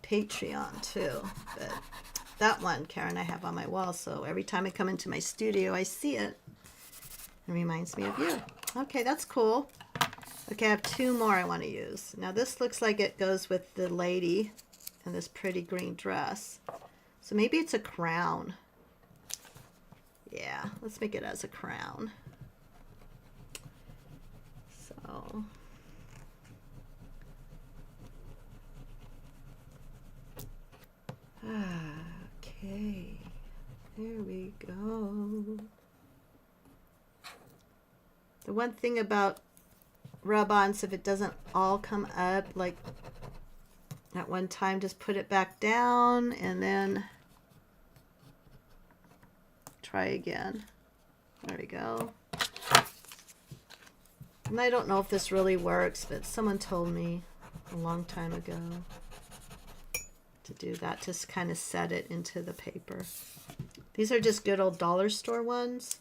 Patreon too. But that one, Karen, I have on my wall, so every time I come into my studio, I see it. It reminds me of you. Okay, that's cool. Okay, I have two more I want to use. Now this looks like it goes with the lady in this pretty green dress. So maybe it's a crown. Yeah, let's make it as a crown. So okay, there we go. The one thing about rub-ons, if it doesn't all come up like at one time, just put it back down and then try again. There we go. And I don't know if this really works, but someone told me a long time ago to do that, just kind of set it into the paper. These are just good old dollar store ones,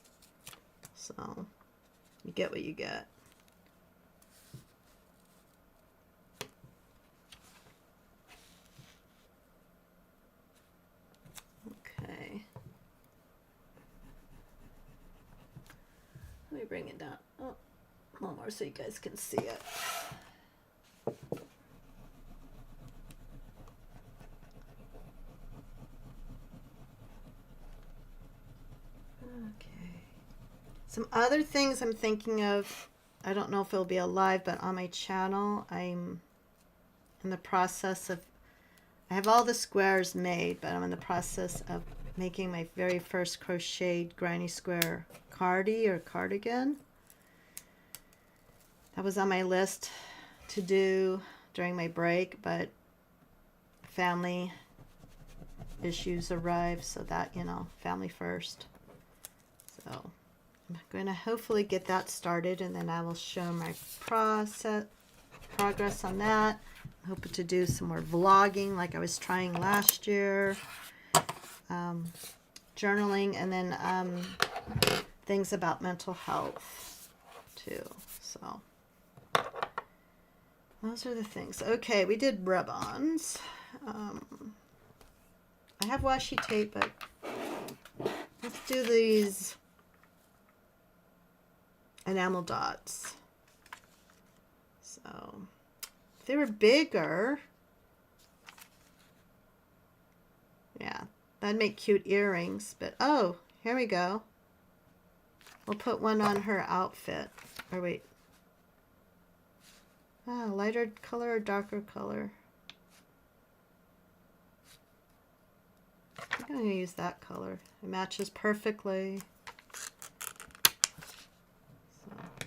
so you get what you get. Okay. Let me bring it down. Oh, a little more so you guys can see it. Okay. Some other things I'm thinking of, I don't know if it'll be alive, but on my channel, I'm in the process of, I have all the squares made, but I'm in the process of making my very first crocheted granny square cardie or cardigan. That was on my list to do during my break, but family issues arrived, so that, you know, family first. So I'm going to hopefully get that started, and then I will show my progress on that. I'm hoping to do some more vlogging like I was trying last year. Journaling, and then things about mental health too. So those are the things. Okay, we did rub-ons. I have washi tape, but let's do these enamel dots. So if they were bigger, yeah, that'd make cute earrings. But oh, here we go. We'll put one on her outfit. Or wait. Ah, lighter color or darker color? I think I'm going to use that color. It matches perfectly. So,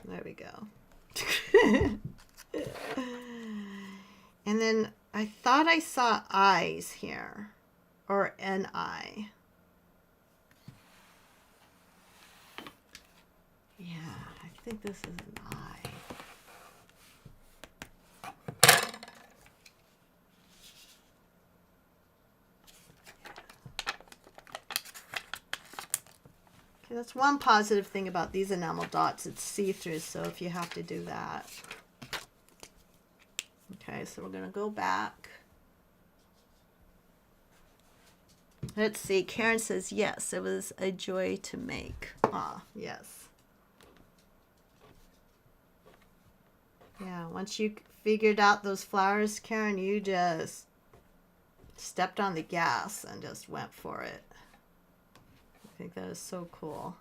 there we go. And then I thought I saw eyes here. Or an eye. Yeah, I think this is an eye. Okay, that's one positive thing about these enamel dots. It's see-through, so if you have to do that. Okay, so we're going to go back. Let's see. Karen says, yes, it was a joy to make. Ah, yes. Yeah, once you figured out those flowers, Karen, you just stepped on the gas and just went for it. I think that is so cool.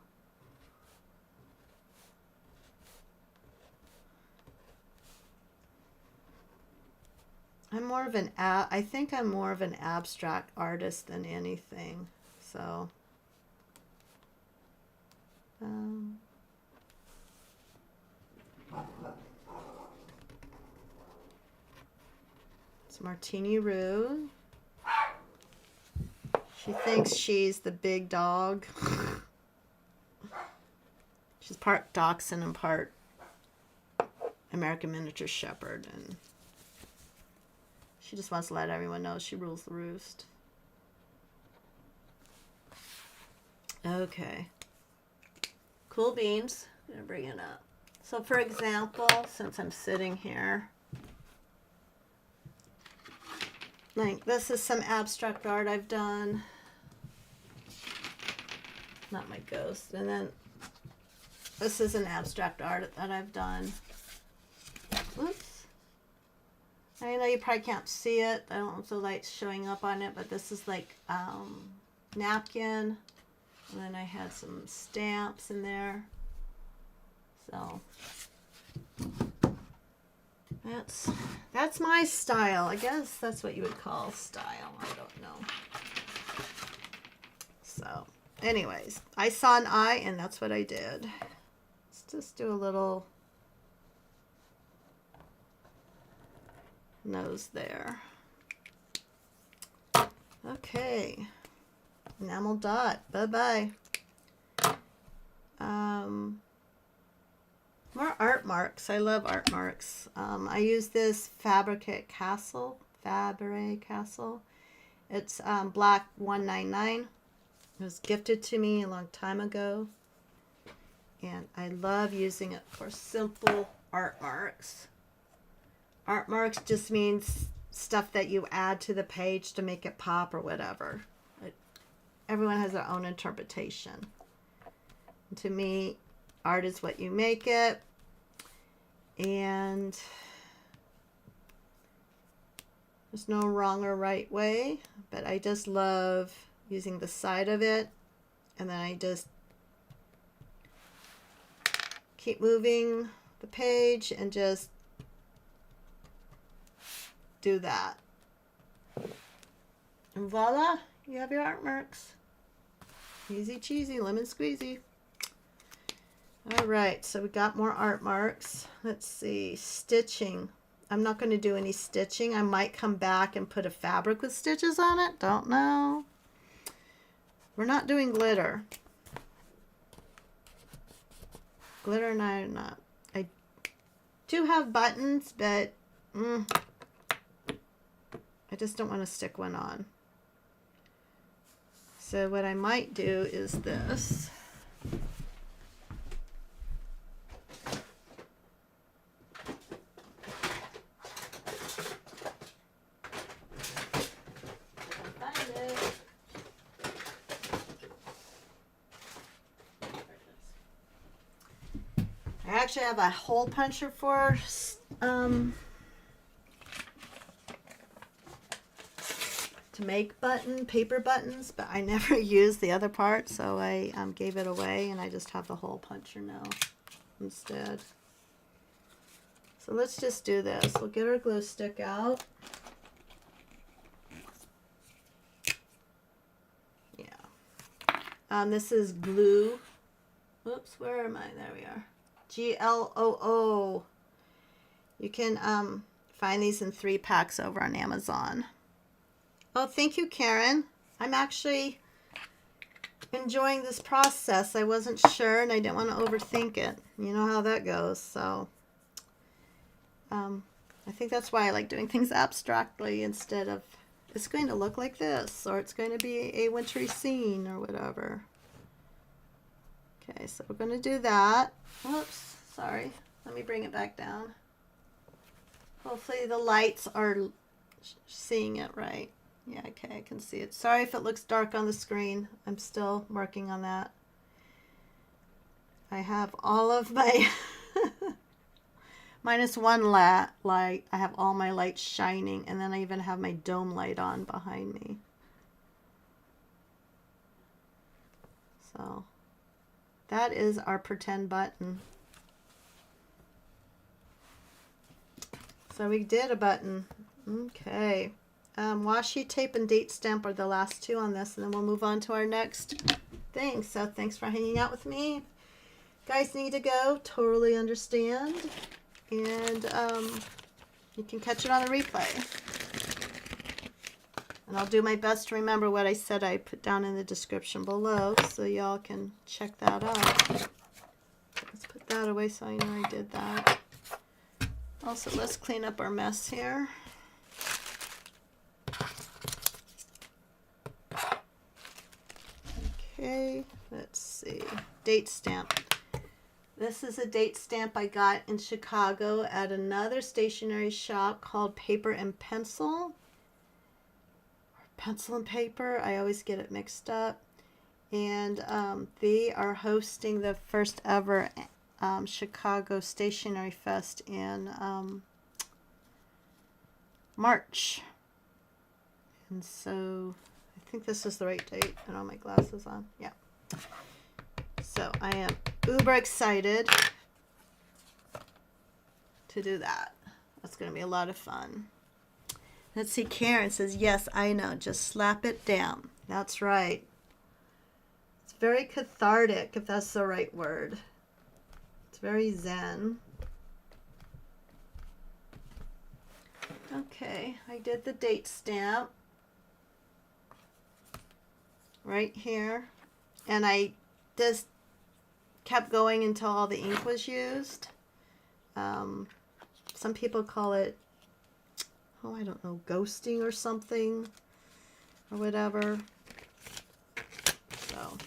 I'm more of an, I think I'm more of an abstract artist than anything. So, it's Martini Rue. She thinks she's the big dog. She's part Dachshund and part American Miniature Shepherd, and she just wants to let everyone know she rules the roost. Okay. Cool beans. I'm going to bring it up. So for example, since I'm sitting here, like this is some abstract art I've done. Not my ghost. And then this is an abstract art that I've done. Oops. I know you probably can't see it. I don't know if the light's showing up on it, but this is like napkin. And then I had some stamps in there. So that's my style. I guess that's what you would call style. I don't know. So anyways, I saw an eye and that's what I did. Let's just do a little nose there. Okay. Enamel dot. Bye-bye. more art marks. I love art marks. I use this Fabric Castle. It's black 199. It was gifted to me a long time ago. And I love using it for simple art marks. Art marks just means stuff that you add to the page to make it pop or whatever. Everyone has their own interpretation. And to me, art is what you make it. And there's no wrong or right way, but I just love using the side of it, and then I just keep moving the page and just do that. And voila, you have your art marks. Easy cheesy, lemon squeezy. All right, so we got more art marks. Let's see, stitching. I'm not going to do any stitching. I might come back and put a fabric with stitches on it. Don't know. We're not doing glitter. Glitter and I are not. I do have buttons, but I just don't want to stick one on. So what I might do is this. I actually have a hole puncher for to make paper buttons, but I never used the other part, so I gave it away, and I just have the hole puncher now instead. So let's just do this. We'll get our glue stick out. Yeah. This is glue. Oops, where am I? There we are. GLOO. You can find these in 3 packs over on Amazon. Oh, thank you, Karen. I'm actually enjoying this process. I wasn't sure, and I didn't want to overthink it. You know how that goes. So I think that's why I like doing things abstractly instead of it's going to look like this, or it's going to be a wintry scene or whatever. Okay, so we're going to do that. Oops, sorry. Let me bring it back down. Hopefully the lights are seeing it right. Yeah, okay, I can see it. Sorry if it looks dark on the screen. I'm still working on that. I have all of my minus one light. I have all my lights shining, and then I even have my dome light on behind me. So that is our pretend button. So we did a button. Okay. Washi tape and date stamp are the last 2 on this, and then we'll move on to our next thing. So thanks for hanging out with me. Guys need to go. Totally understand. And you can catch it on the replay. And I'll do my best to remember what I said I put down in the description below, so y'all can check that out. Let's put that away so I know I did that. Also, let's clean up our mess here. Okay, let's see. Date stamp. This is a date stamp I got in Chicago at another stationery shop called Paper and Pencil. Or Pencil and Paper. I always get it mixed up. And they are hosting the first ever Chicago Stationery Fest in March. And so I think this is the right date. And all my glasses on. Yeah. So I am uber excited to do that. That's going to be a lot of fun. Let's see. Karen says, yes, I know. Just slap it down. That's right. It's very cathartic, if that's the right word. It's very zen. Okay, I did the date stamp right here, and I just kept going until all the ink was used. Some people call it, oh, I don't know, ghosting or something, or whatever. So,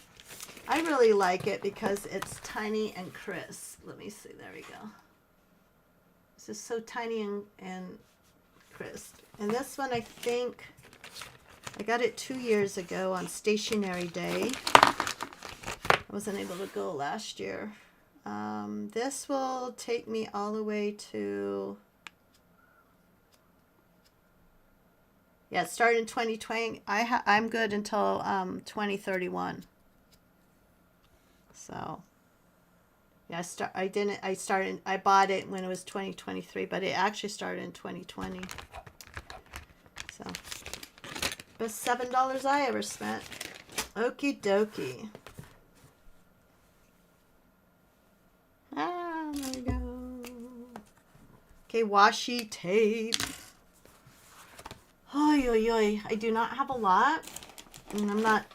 I really like it because it's tiny and crisp. Let me see, there we go. It's just so tiny and crisp. And this one, I think, I got it 2 years ago on Stationery Day. I wasn't able to go last year. This will take me all the way to, yeah, it started in 2020. I'm good until 2031. So, yeah, I bought it when it was 2023, but it actually started in 2020. So, best $7 I ever spent. Okie dokie. There we go. Okay, washi tape. Oy, oy, oy. I do not have a lot. And I'm not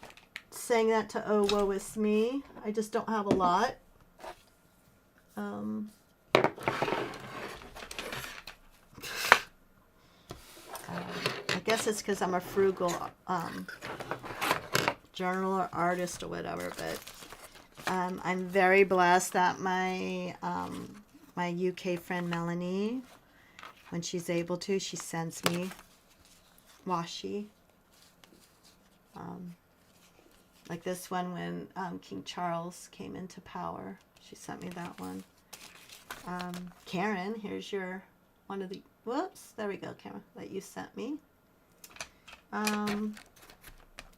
saying that to, oh, woe is me. I just don't have a lot. I guess it's because I'm a frugal journaler, artist, or whatever, but I'm very blessed that my my UK friend Melanie, when she's able to, she sends me washi. Like this one when King Charles came into power. She sent me that one. Karen, here's your one of the, whoops, there we go, Karen, that you sent me. And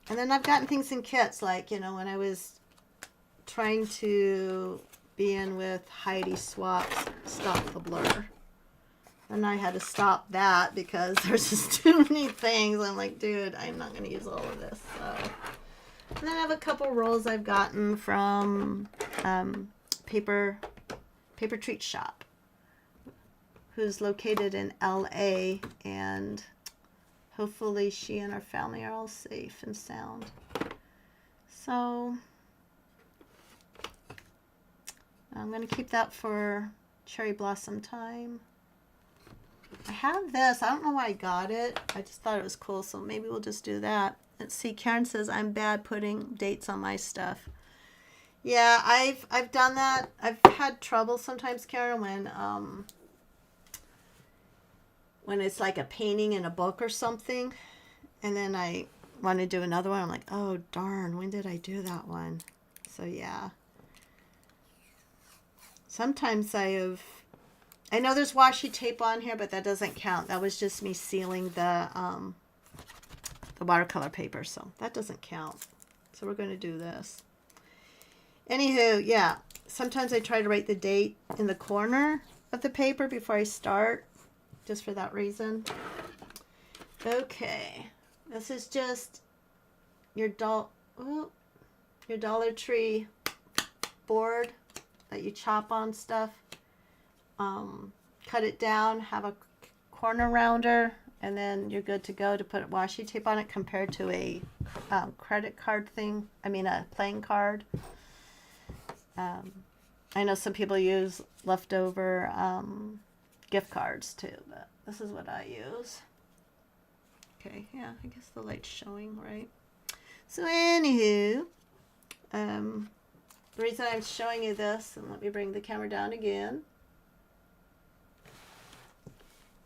then I've gotten things in kits, like, you know, when I was trying to be in with Heidi Swapp's Stop the Blur. And I had to stop that because there's just too many things. I'm like, dude, I'm not going to use all of this. So. And then I have a couple rolls I've gotten from Paper Treat Shop, who's located in LA, and hopefully she and her family are all safe and sound. So I'm going to keep that for cherry blossom time. I have this. I don't know why I got it. I just thought it was cool, so maybe we'll just do that. Let's see, Karen says I'm bad putting dates on my stuff. Yeah, I've done that. I've had trouble sometimes, Karen, when it's like a painting in a book or something, and then I want to do another one. I'm like, oh darn, when did I do that one? So yeah. Sometimes I know there's washi tape on here, but that doesn't count. That was just me sealing the watercolor paper, so that doesn't count. So we're going to do this. Anywho, yeah, sometimes I try to write the date in the corner of the paper before I start, just for that reason. Okay, this is just your Dollar Tree board that you chop on stuff. Cut it down, have a corner rounder, and then you're good to go to put washi tape on it, compared to a credit card thing. I mean, a playing card. I know some people use leftover gift cards too, but this is what I use. Okay, yeah, I guess the light's showing, right? So anywho, the reason I'm showing you this, and let me bring the camera down again.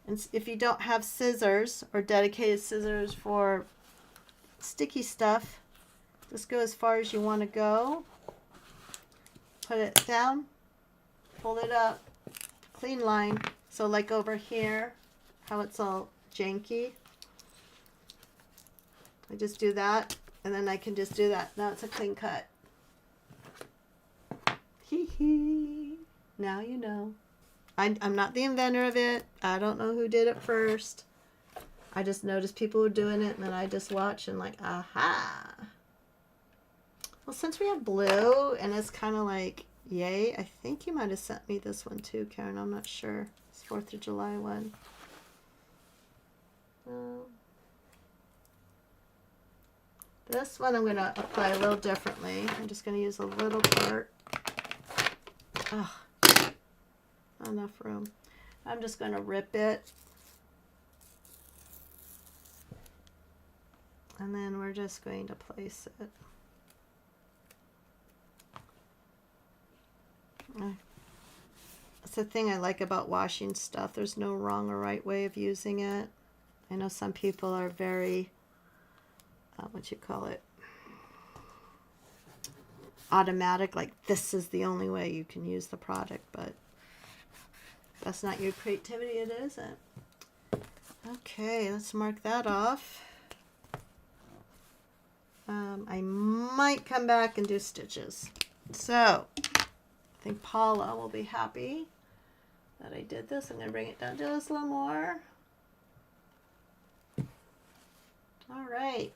And if you don't have scissors or dedicated scissors for sticky stuff, just go as far as you want to go. Put it down, pull it up, clean line. So like over here, how it's all janky. I just do that, and then I can just do that. Now it's a clean cut. Hee hee. Now you know. I'm not the inventor of it. I don't know who did it first. I just noticed people were doing it, and then I just watched and like, aha. Well, since we have blue, and it's kind of like, yay, I think you might have sent me this one too, Karen. I'm not sure. It's 4th of July one. This one I'm going to apply a little differently. I'm just going to use a little part. Ugh, not enough room. I'm just going to rip it. And then we're just going to place it. That's the thing I like about washing stuff. There's no wrong or right way of using it. I know some people are very, what you call it, automatic, like this is the only way you can use the product, but that's not your creativity, it isn't. Okay, let's mark that off. I might come back and do stitches. So, I think Paula will be happy that I did this. I'm going to bring it down just a little more. All right.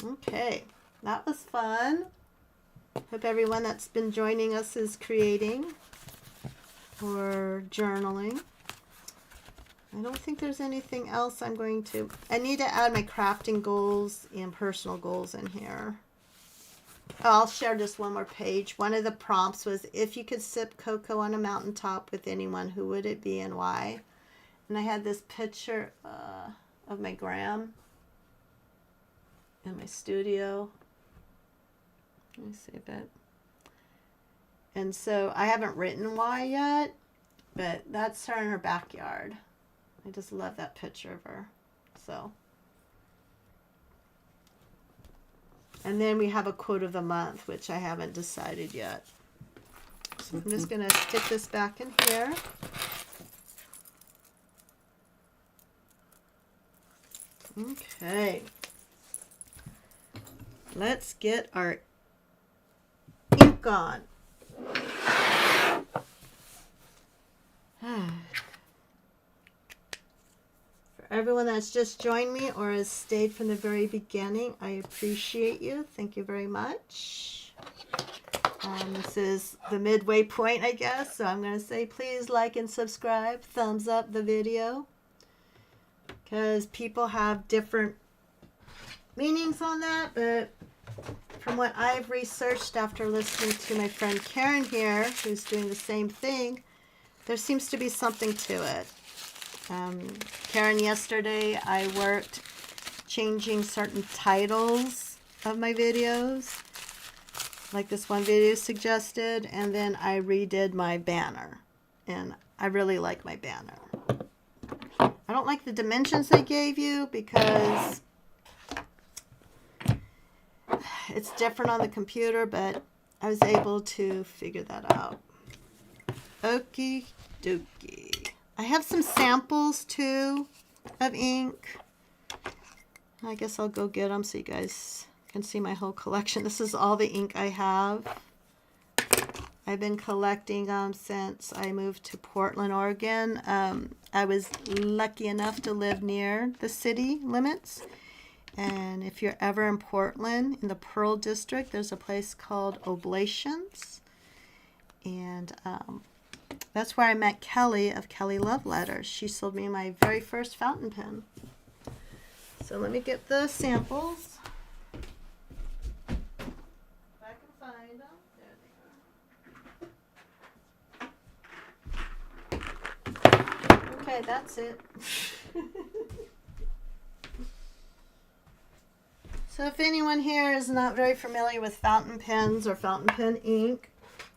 Okay, that was fun. Hope everyone that's been joining us is creating or journaling. I don't think there's anything else I need to add my crafting goals and personal goals in here. Oh, I'll share just one more page. One of the prompts was, if you could sip cocoa on a mountaintop with anyone, who would it be and why? And I had this picture of my gram in my studio. Let me see a bit. And so I haven't written why yet, but that's her in her backyard. I just love that picture of her. So, and then we have a quote of the month, which I haven't decided yet. So I'm just going to stick this back in here. Okay. Let's get our ink on. For everyone that's just joined me or has stayed from the very beginning, I appreciate you. Thank you very much. This is the midway point, I guess. So I'm going to say, please like and subscribe. Thumbs up the video. Because people have different meanings on that. But from what I've researched after listening to my friend Karen here, who's doing the same thing, there seems to be something to it. Karen, yesterday I worked changing certain titles of my videos, like this one video suggested, and then I redid my banner, and I really like my banner. I don't like the dimensions they gave you because it's different on the computer, but I was able to figure that out. Okie dokie. I have some samples too of ink. I guess I'll go get them so you guys can see my whole collection. This is all the ink I have. I've been collecting them since I moved to Portland, Oregon. I was lucky enough to live near the city limits. And if you're ever in Portland, in the Pearl District, there's a place called Oblations. And that's where I met Kelly of Kelly Love Letters. She sold me my very first fountain pen. So let me get the samples. If I can find them. There they are. Okay, that's it. So if anyone here is not very familiar with fountain pens or fountain pen ink,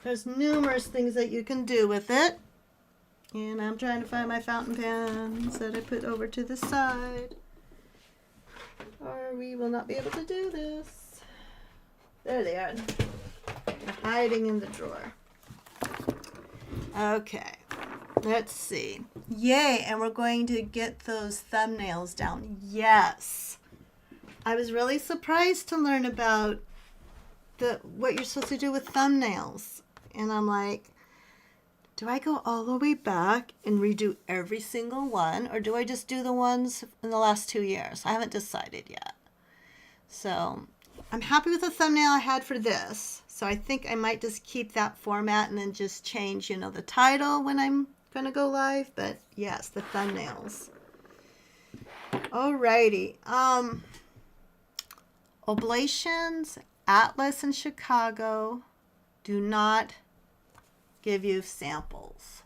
there's numerous things that you can do with it. And I'm trying to find my fountain pens that I put over to the side, or we will not be able to do this. There they are. They're hiding in the drawer. Okay, let's see. Yay, and we're going to get those thumbnails down. Yes. I was really surprised to learn about what you're supposed to do with thumbnails. And I'm like, do I go all the way back and redo every single one, or do I just do the ones in the last 2 years? I haven't decided yet. So I'm happy with the thumbnail I had for this. So I think I might just keep that format and then just change, the title when I'm going to go live. But yes, the thumbnails. Alrighty. Oblations, Atlas, and Chicago do not give you samples.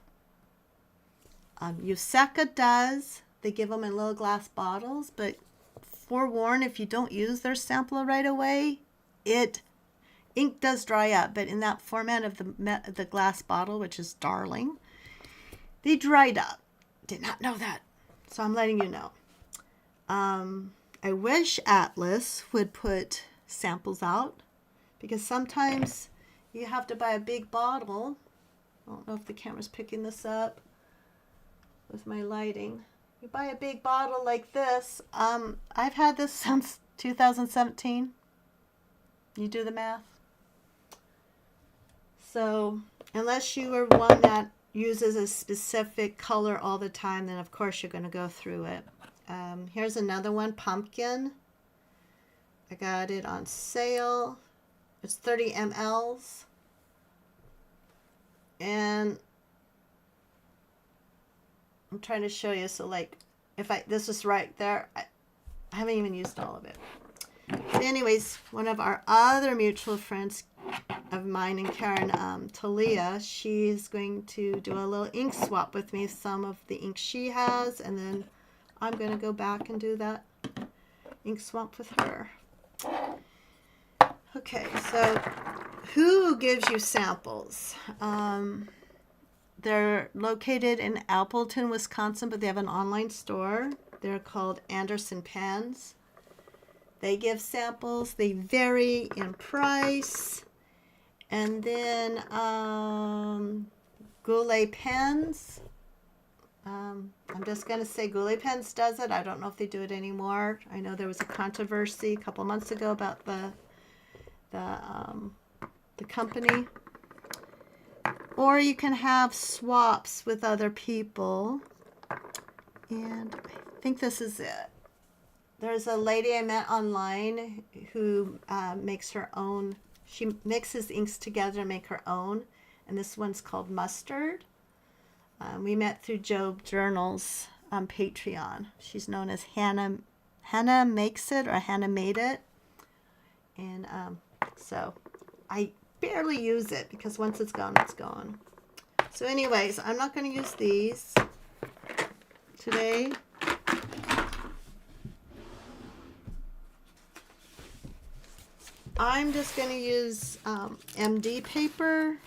Yuseca does. They give them in little glass bottles, but forewarn, if you don't use their sample right away, ink does dry up, but in that format of the glass bottle, which is darling, they dried up. Did not know that. So I'm letting you know. I wish Atlas would put samples out, because sometimes you have to buy a big bottle. I don't know if the camera's picking this up with my lighting. You buy a big bottle like this. I've had this since 2017. You do the math. So unless you are one that uses a specific color all the time, then of course you're going to go through it. Here's another one, pumpkin. I got it on sale. It's 30 mLs. And I'm trying to show you, so like, this is right there, I haven't even used all of it. But anyways, one of our other mutual friends of mine and Karen, Talia, she's going to do a little ink swap with me, some of the ink she has, and then I'm going to go back and do that ink swap with her. Okay, so who gives you samples? They're located in Appleton, Wisconsin, but they have an online store. They're called Anderson Pens. They give samples. They vary in price. And then Goulet Pens. I'm just going to say Goulet Pens does it. I don't know if they do it anymore. I know there was a controversy a couple months ago about the company. Or you can have swaps with other people. And I think this is it. There's a lady I met online who makes her own. She mixes inks together to make her own. And this one's called Mustard. We met through Job Journals on Patreon. She's known as Hannah. Hannah Makes It, or Hannah Made It. And so I barely use it, because once it's gone, it's gone. So anyways, I'm not going to use these today. I'm just going to use MD paper.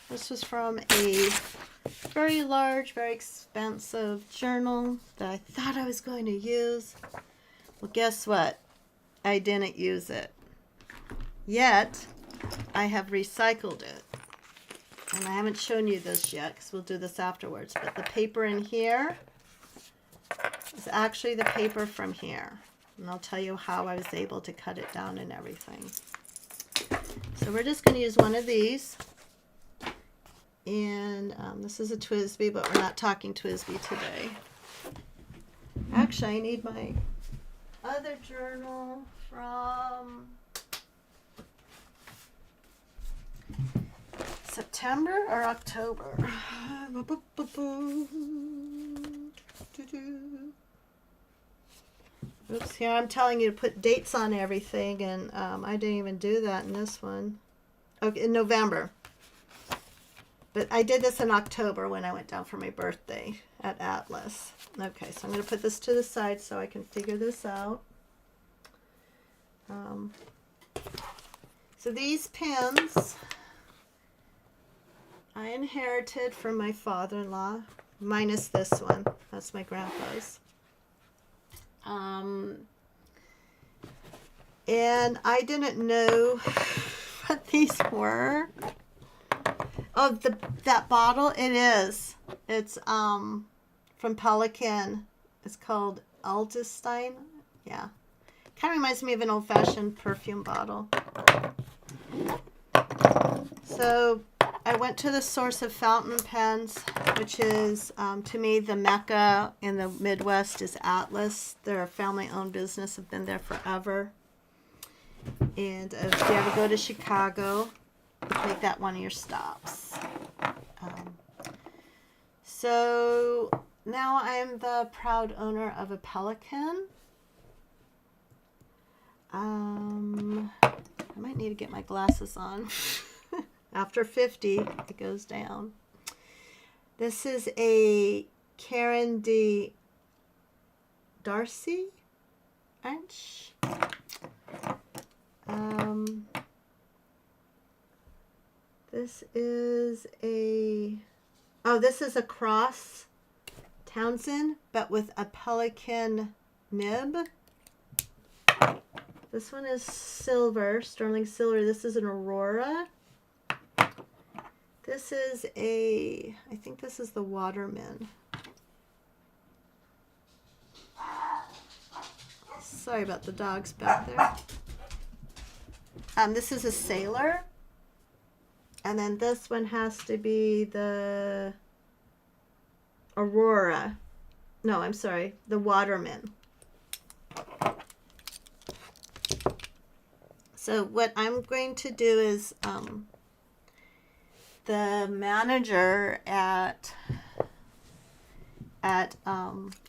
This was from a very large, very expensive journal that I thought I was going to use. Well, guess what? I didn't use it. Yet, I have recycled it. And I haven't shown you this yet, because we'll do this afterwards. But the paper in here is actually the paper from here. And I'll tell you how I was able to cut it down and everything. So we're just going to use one of these. And this is a TWSBI, but we're not talking TWSBI today. Actually, I need my other journal from September or October. Oops, here I'm telling you to put dates on everything, and I didn't even do that in this one. Okay, in November. But I did this in October when I went down for my birthday at Atlas. Okay, so I'm going to put this to the side so I can figure this out. So these pens I inherited from my father-in-law, minus this one. That's my grandpa's. And I didn't know what these were. Oh, that bottle, it is. It's from Pelican. It's called Altestein. Yeah. Kind of reminds me of an old-fashioned perfume bottle. So I went to the source of fountain pens, which is, to me, the Mecca in the Midwest is Atlas. They're a family-owned business, have been there forever. And if you ever go to Chicago, make that one of your stops. So now I am the proud owner of a Pelican. I might need to get my glasses on. After 50, it goes down. This is a Karen D. Darcy inch. This is a, oh, this is a cross Townsend, but with a pelican nib. This one is silver, sterling silver. This is an Aurora. This is a, I think this is the Waterman. Sorry about the dogs back there. This is a Sailor. And then this one has to be the Aurora. No, I'm sorry, the Waterman. So what I'm going to do is the manager at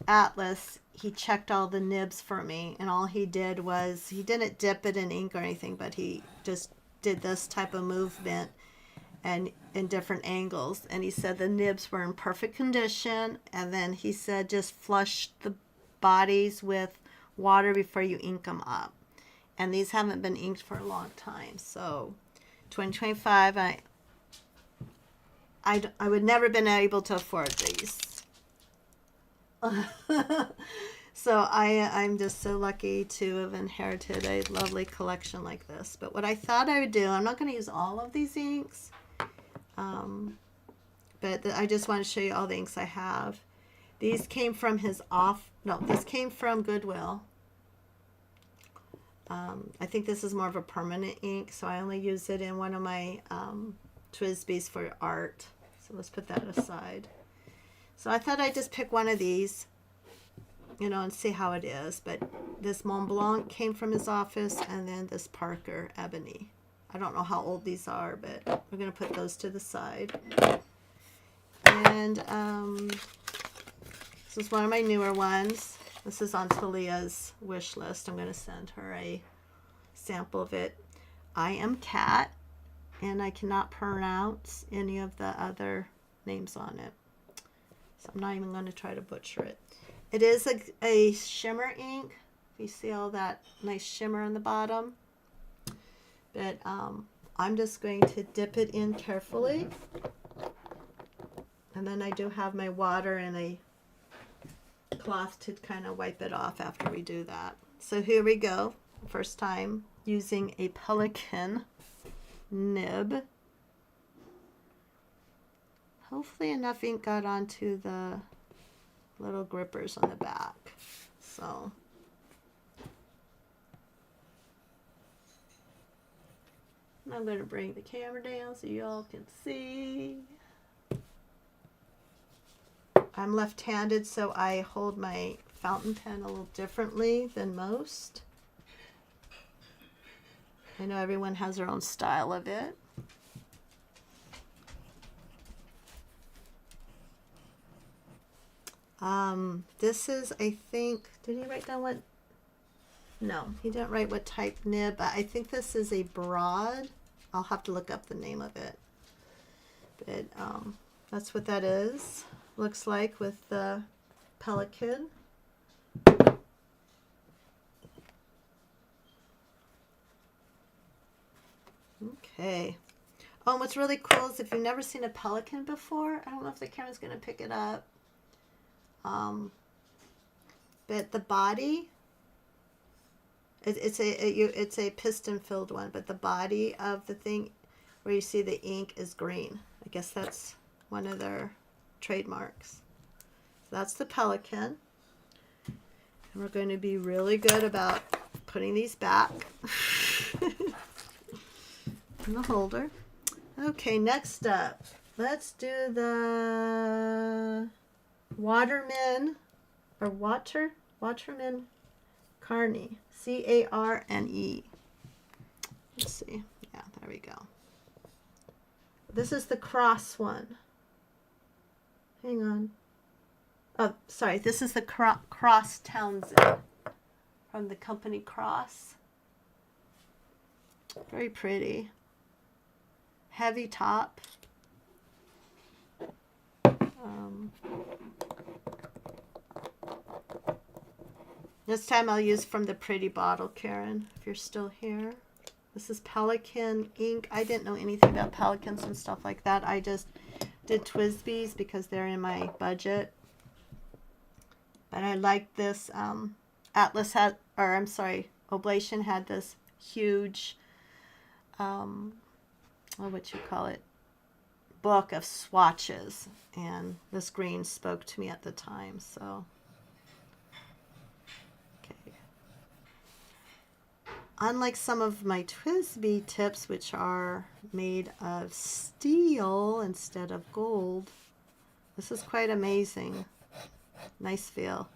Atlas, he checked all the nibs for me, and all he did was, he didn't dip it in ink or anything, but he just did this type of movement and in different angles, and he said the nibs were in perfect condition, and then he said just flush the bodies with water before you ink them up. And these haven't been inked for a long time, so 2025, I would never been able to afford these. So I'm just so lucky to have inherited a lovely collection like this. But what I thought I would do, I'm not going to use all of these inks, but I just want to show you all the inks I have. These came from this came from Goodwill. I think this is more of a permanent ink, so I only use it in one of my Twisbys for art. So let's put that aside. So I thought I'd just pick one of these, you know, and see how it is. But this Mont Blanc came from his office, and then this Parker Ebony. I don't know how old these are, but we're going to put those to the side. And this is one of my newer ones. This is on Talia's wish list. I'm going to send her a sample of it. I am Cat, and I cannot pronounce any of the other names on it. So I'm not even going to try to butcher it. It is a shimmer ink. You see all that nice shimmer on the bottom. But I'm just going to dip it in carefully. And then I do have my water and a cloth to kind of wipe it off after we do that. So here we go. First time using a pelican nib. Hopefully enough ink got onto the little grippers on the back. So I'm going to bring the camera down so you all can see. I'm left-handed, so I hold my fountain pen a little differently than most. I know everyone has their own style of it. This is, I think, did he write down what? No, he didn't write what type nib, but I think this is a broad. I'll have to look up the name of it. But that's what that is. Looks like with the pelican. Okay. Oh, and what's really cool is if you've never seen a pelican before, I don't know if the camera's going to pick it up. But the body, it's a piston filled one, but the body of the thing where you see the ink is green. I guess that's one of their trademarks. So that's the pelican. And we're going to be really good about putting these back in the holder. Okay, next up, let's do the Waterman or Waterman Carney, C-A-R-N-E. Let's see. Yeah, there we go. This is the cross one. Hang on. Oh, sorry. This is the Cross Townsend from the company Cross. Very pretty. Heavy top. This time I'll use from the pretty bottle, Karen, if you're still here. This is Pelican ink. I didn't know anything about Pelicans and stuff like that. I just did TWSBIs because they're in my budget. But I like this. Atlas had, or I'm sorry, Oblation had this huge, what you call it, book of swatches. And this green spoke to me at the time, so. Okay. Unlike some of my TWSBI tips, which are made of steel instead of gold, this is quite amazing. Nice feel.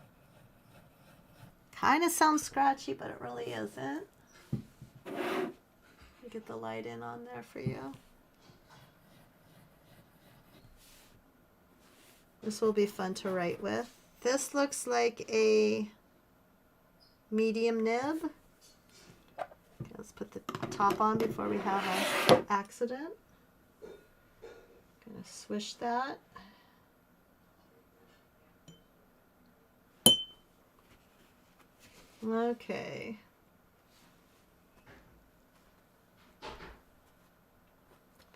Kind of sounds scratchy, but it really isn't. Get the light in on there for you. This will be fun to write with. This looks like a medium nib. Okay, let's put the top on before we have an accident. Gonna swish that. Okay.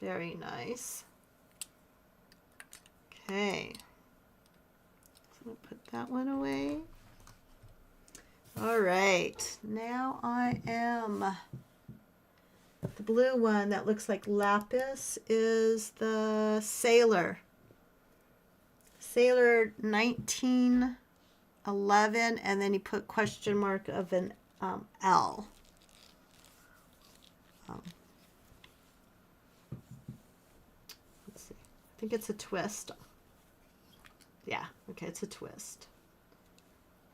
Very nice. Okay. So I'll put that one away. All right. Now I am... The blue one that looks like lapis is the Sailor. Sailor 1911, and then you put question mark of an L. Let's see. I think it's a twist. Yeah, okay, it's a twist.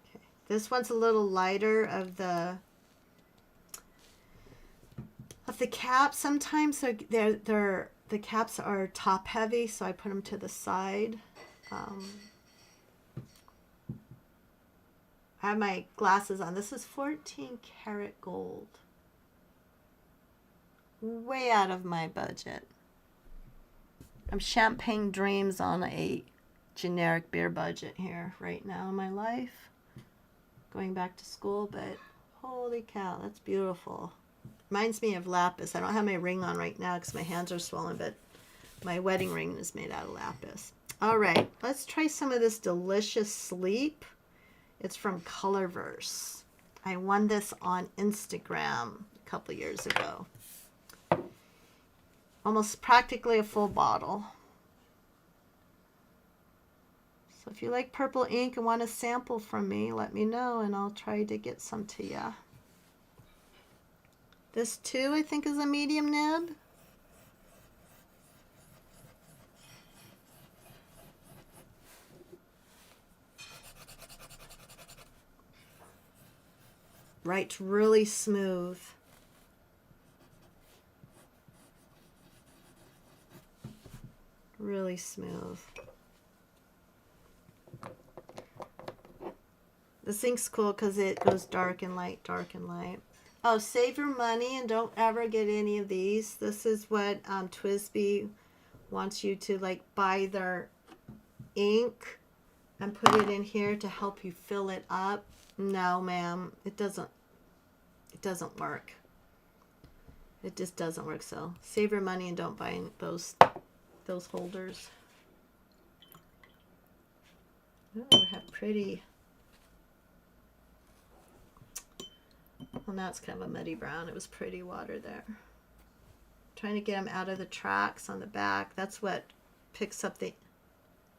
Okay. This one's a little lighter of the cap. Sometimes the caps are top heavy, so I put them to the side. I have my glasses on. This is 14 karat gold. Way out of my budget. I'm champagne dreams on a generic beer budget here right now in my life. Going back to school, but holy cow, that's beautiful. Reminds me of lapis. I don't have my ring on right now because my hands are swollen, but my wedding ring is made out of lapis. All right, let's try some of this delicious sleep. It's from Colorverse. I won this on Instagram a couple years ago. Almost practically a full bottle. So if you like purple ink and want a sample from me, let me know and I'll try to get some to you. This too, I think, is a medium nib. Writes really smooth. Really smooth. This ink's cool because it goes dark and light, dark and light. Oh, save your money and don't ever get any of these. This is what TWSBI wants you to like buy their ink and put it in here to help you fill it up. No, ma'am, it doesn't work. It just doesn't work. So save your money and don't buy those holders. Oh, we have pretty. Well, now it's kind of a muddy brown. It was pretty water there. Trying to get them out of the tracks on the back. That's what picks up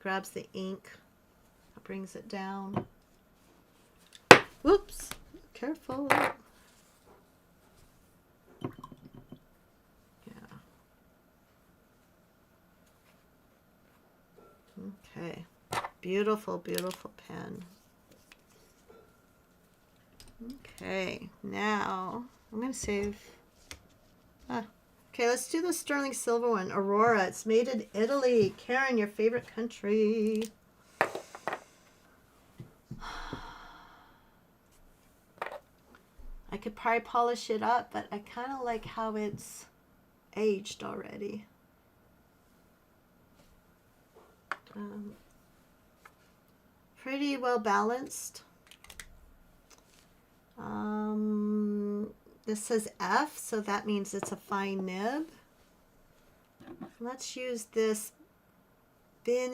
grabs the ink, brings it down. Whoops! Careful. Yeah. Okay. Beautiful, beautiful pen. Okay, now I'm going to save. Okay, let's do the sterling silver one. Aurora. It's made in Italy. Karen, your favorite country. I could probably polish it up, but I kind of like how it's aged already. pretty well balanced. This says F, so that means it's a fine nib. Let's use this Ben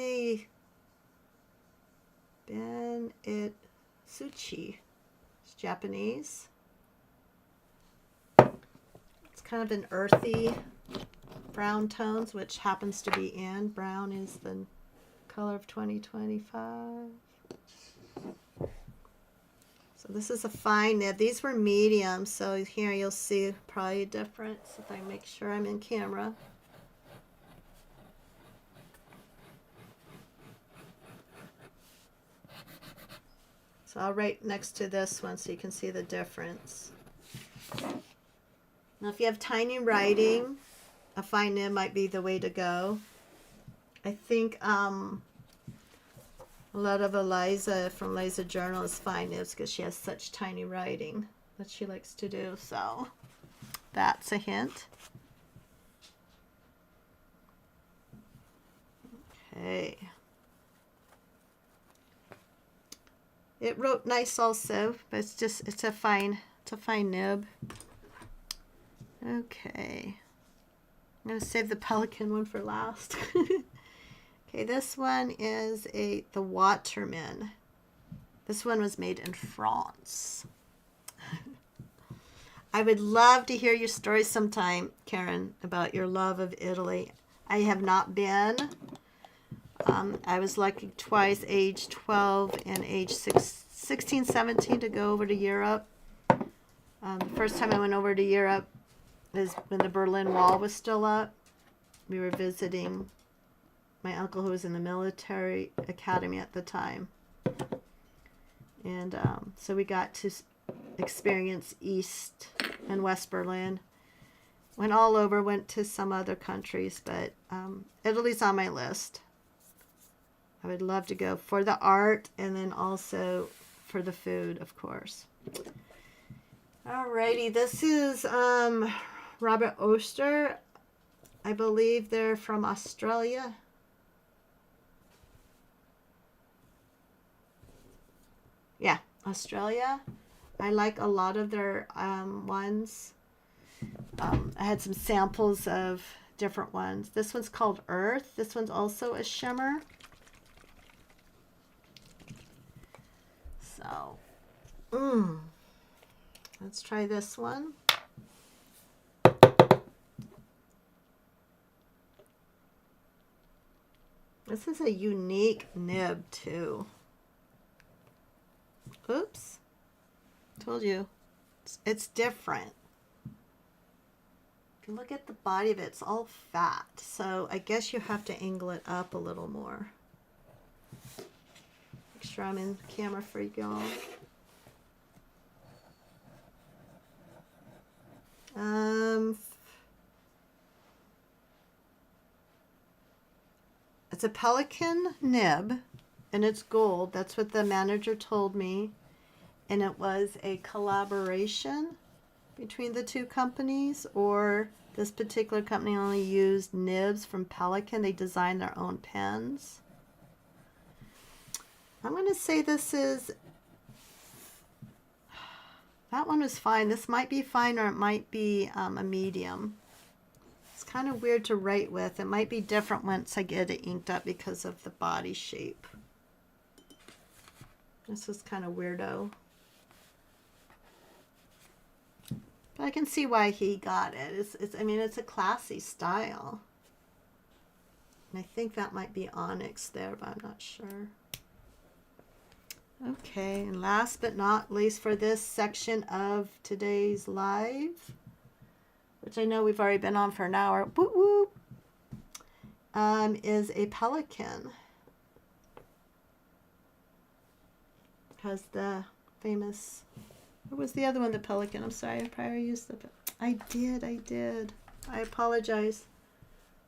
Itsuchi. It's Japanese. It's kind of an earthy brown tones, which happens to be in. Brown is the color of 2025. So this is a fine nib. These were medium, so here you'll see probably a difference if I make sure I'm in camera. So I'll write next to this one so you can see the difference. Now if you have tiny writing, a fine nib might be the way to go. I think a lot of Eliza from Eliza Journal is fine nibs because she has such tiny writing that she likes to do. So that's a hint. Okay. It wrote nice also, but it's a fine nib. Okay. I'm going to save the pelican one for last. Okay, this one is the Waterman. This one was made in France. I would love to hear your story sometime, Karen, about your love of Italy. I have not been. I was lucky twice, age 12 and age 16, 17, to go over to Europe. The first time I went over to Europe is when the Berlin Wall was still up. We were visiting my uncle who was in the military academy at the time. And so we got to experience East and West Berlin. Went all over, went to some other countries, but Italy's on my list. I would love to go for the art and then also for the food, of course. Alrighty, this is Robert Oster. I believe they're from Australia. Yeah, Australia. I like a lot of their ones. I had some samples of different ones. This one's called Earth. This one's also a shimmer. So, let's try this one. This is a unique nib too. Oops. Told you. It's different. If you look at the body of it, it's all fat. So I guess you have to angle it up a little more. Make sure I'm in camera for y'all. It's a pelican nib, and it's gold. That's what the manager told me. And it was a collaboration between the two companies, or this particular company only used nibs from Pelican. They designed their own pens. I'm going to say this is, that one was fine. This might be fine, or it might be a medium. It's kind of weird to write with. It might be different once I get it inked up because of the body shape. This is kind of weirdo. But I can see why he got it. I mean, it's a classy style. And I think that might be onyx there, but I'm not sure. Okay, and last but not least for this section of today's live, which I know we've already been on for an hour, whoop whoop, is a pelican. Has the famous... What was the other one, the pelican? I'm sorry, I probably used the... I did. I apologize.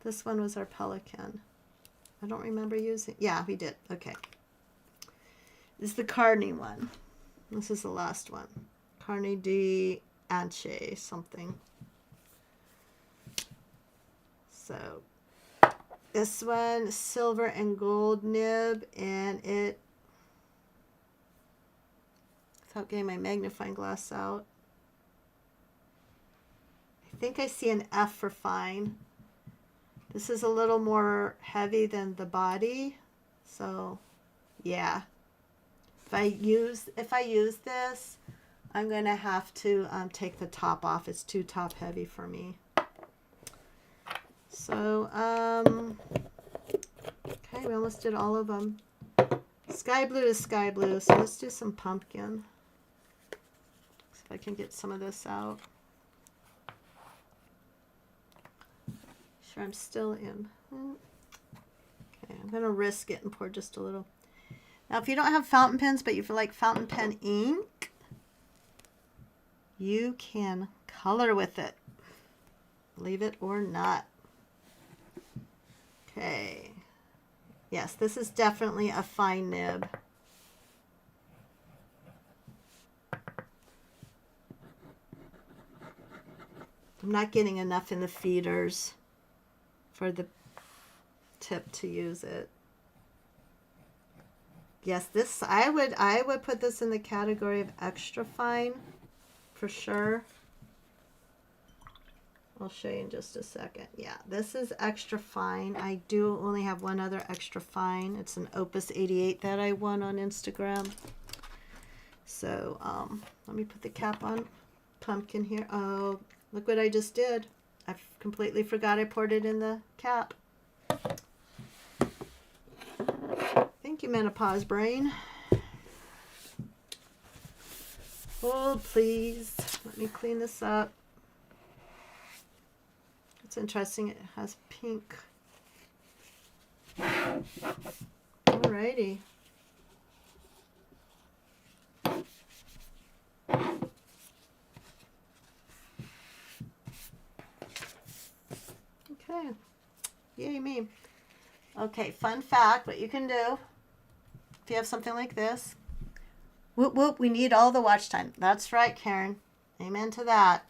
This one was our pelican. I don't remember using... Yeah, we did. Okay. This is the Carney one. This is the last one. Carney de Anche something. So, this one, silver and gold nib, and it without getting my magnifying glass out. I think I see an F for fine. This is a little more heavy than the body. So yeah. If I use this, I'm going to have to take the top off. It's too top heavy for me. So, okay, we almost did all of them. Sky blue is sky blue, so let's do some pumpkin. See if I can get some of this out. Sure, I'm still in. Okay, I'm going to risk it and pour just a little. Now, if you don't have fountain pens, but you feel like fountain pen ink, you can color with it. Believe it or not. Okay. Yes, this is definitely a fine nib. I'm not getting enough in the feeders for the tip to use it. Yes, this I would put this in the category of extra fine for sure. I'll show you in just a second. Yeah, this is extra fine. I do only have one other extra fine. It's an Opus 88 that I won on Instagram. So let me put the cap on pumpkin here. Oh, look what I just did. I completely forgot I poured it in the cap. Thank you, menopause brain. Hold, please. Let me clean this up. It's interesting. It has pink. Alrighty. Okay. Yay me. Okay, fun fact, what you can do if you have something like this. Whoop, whoop, we need all the watch time. That's right, Karen. Amen to that.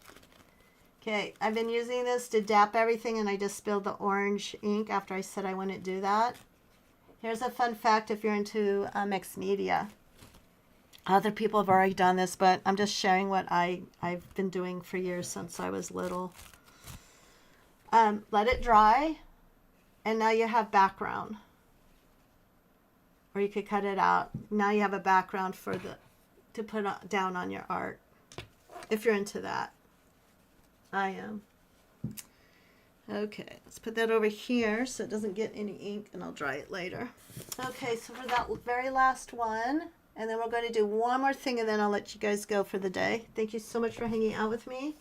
Okay, I've been using this to dap everything, and I just spilled the orange ink after I said I wouldn't do that. Here's a fun fact if you're into mixed media. Other people have already done this, but I'm just sharing what I've been doing for years since I was little. Let it dry, and now you have background. Or you could cut it out. Now you have a background for to put down on your art, if you're into that. I am. Okay, let's put that over here so it doesn't get any ink, and I'll dry it later. Okay, so for that very last one, and then we're going to do one more thing, and then I'll let you guys go for the day. Thank you so much for hanging out with me.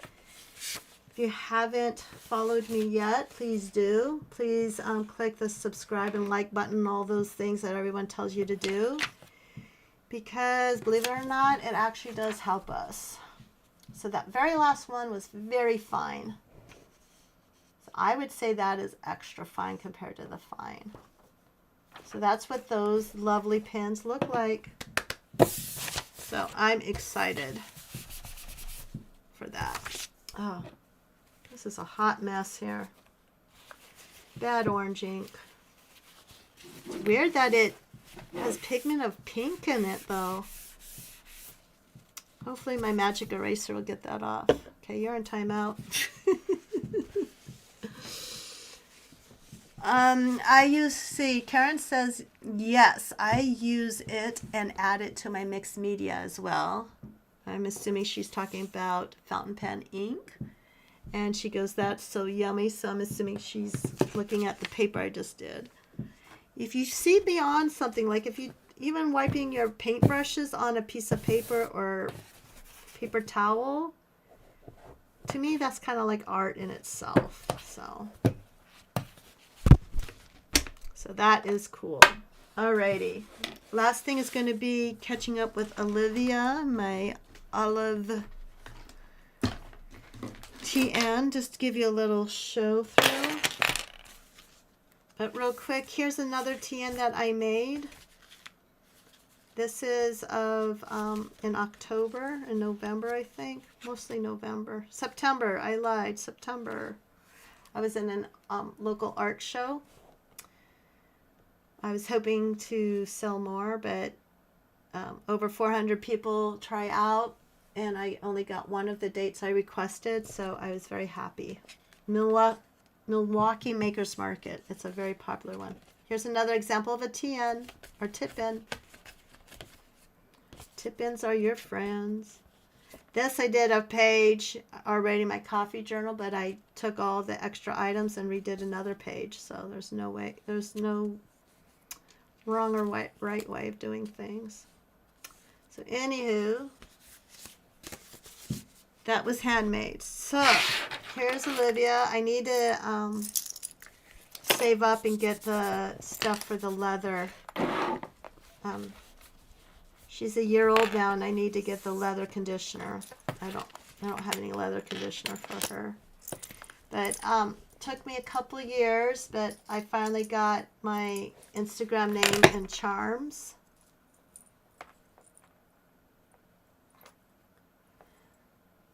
If you haven't followed me yet, please do. Please click the subscribe and like button, all those things that everyone tells you to do. Because, believe it or not, it actually does help us. So that very last one was very fine. So I would say that is extra fine compared to the fine. So that's what those lovely pins look like. So I'm excited for that. Oh. This is a hot mess here. Bad orange ink. It's weird that it has pigment of pink in it, though. Hopefully my magic eraser will get that off. Okay, you're in timeout. Karen says, yes, I use it and add it to my mixed media as well. I'm assuming she's talking about fountain pen ink. And she goes, that's so yummy. So I'm assuming she's looking at the paper I just did. If you see beyond something, like if you even wiping your paintbrushes on a piece of paper or paper towel, to me that's kind of like art in itself. So that is cool. Alrighty. Last thing is going to be catching up with Olivia, my olive TN, just to give you a little show through. But real quick, here's another TN that I made. This is of in October and November, I think. Mostly November. September, I lied. September. I was in a local art show. I was hoping to sell more, but over 400 people try out, and I only got one of the dates I requested, so I was very happy. Milwaukee Makers Market. It's a very popular one. Here's another example of a TN, or tip-in. Tip-ins are your friends. This I did a page already in my coffee journal, but I took all the extra items and redid another page. So there's no wrong or right way of doing things. So anywho, that was handmade. So here's Olivia. I need to save up and get the stuff for the leather. She's a year old now, and I need to get the leather conditioner. I don't have any leather conditioner for her. But took me a couple of years, but I finally got my Instagram name and charms.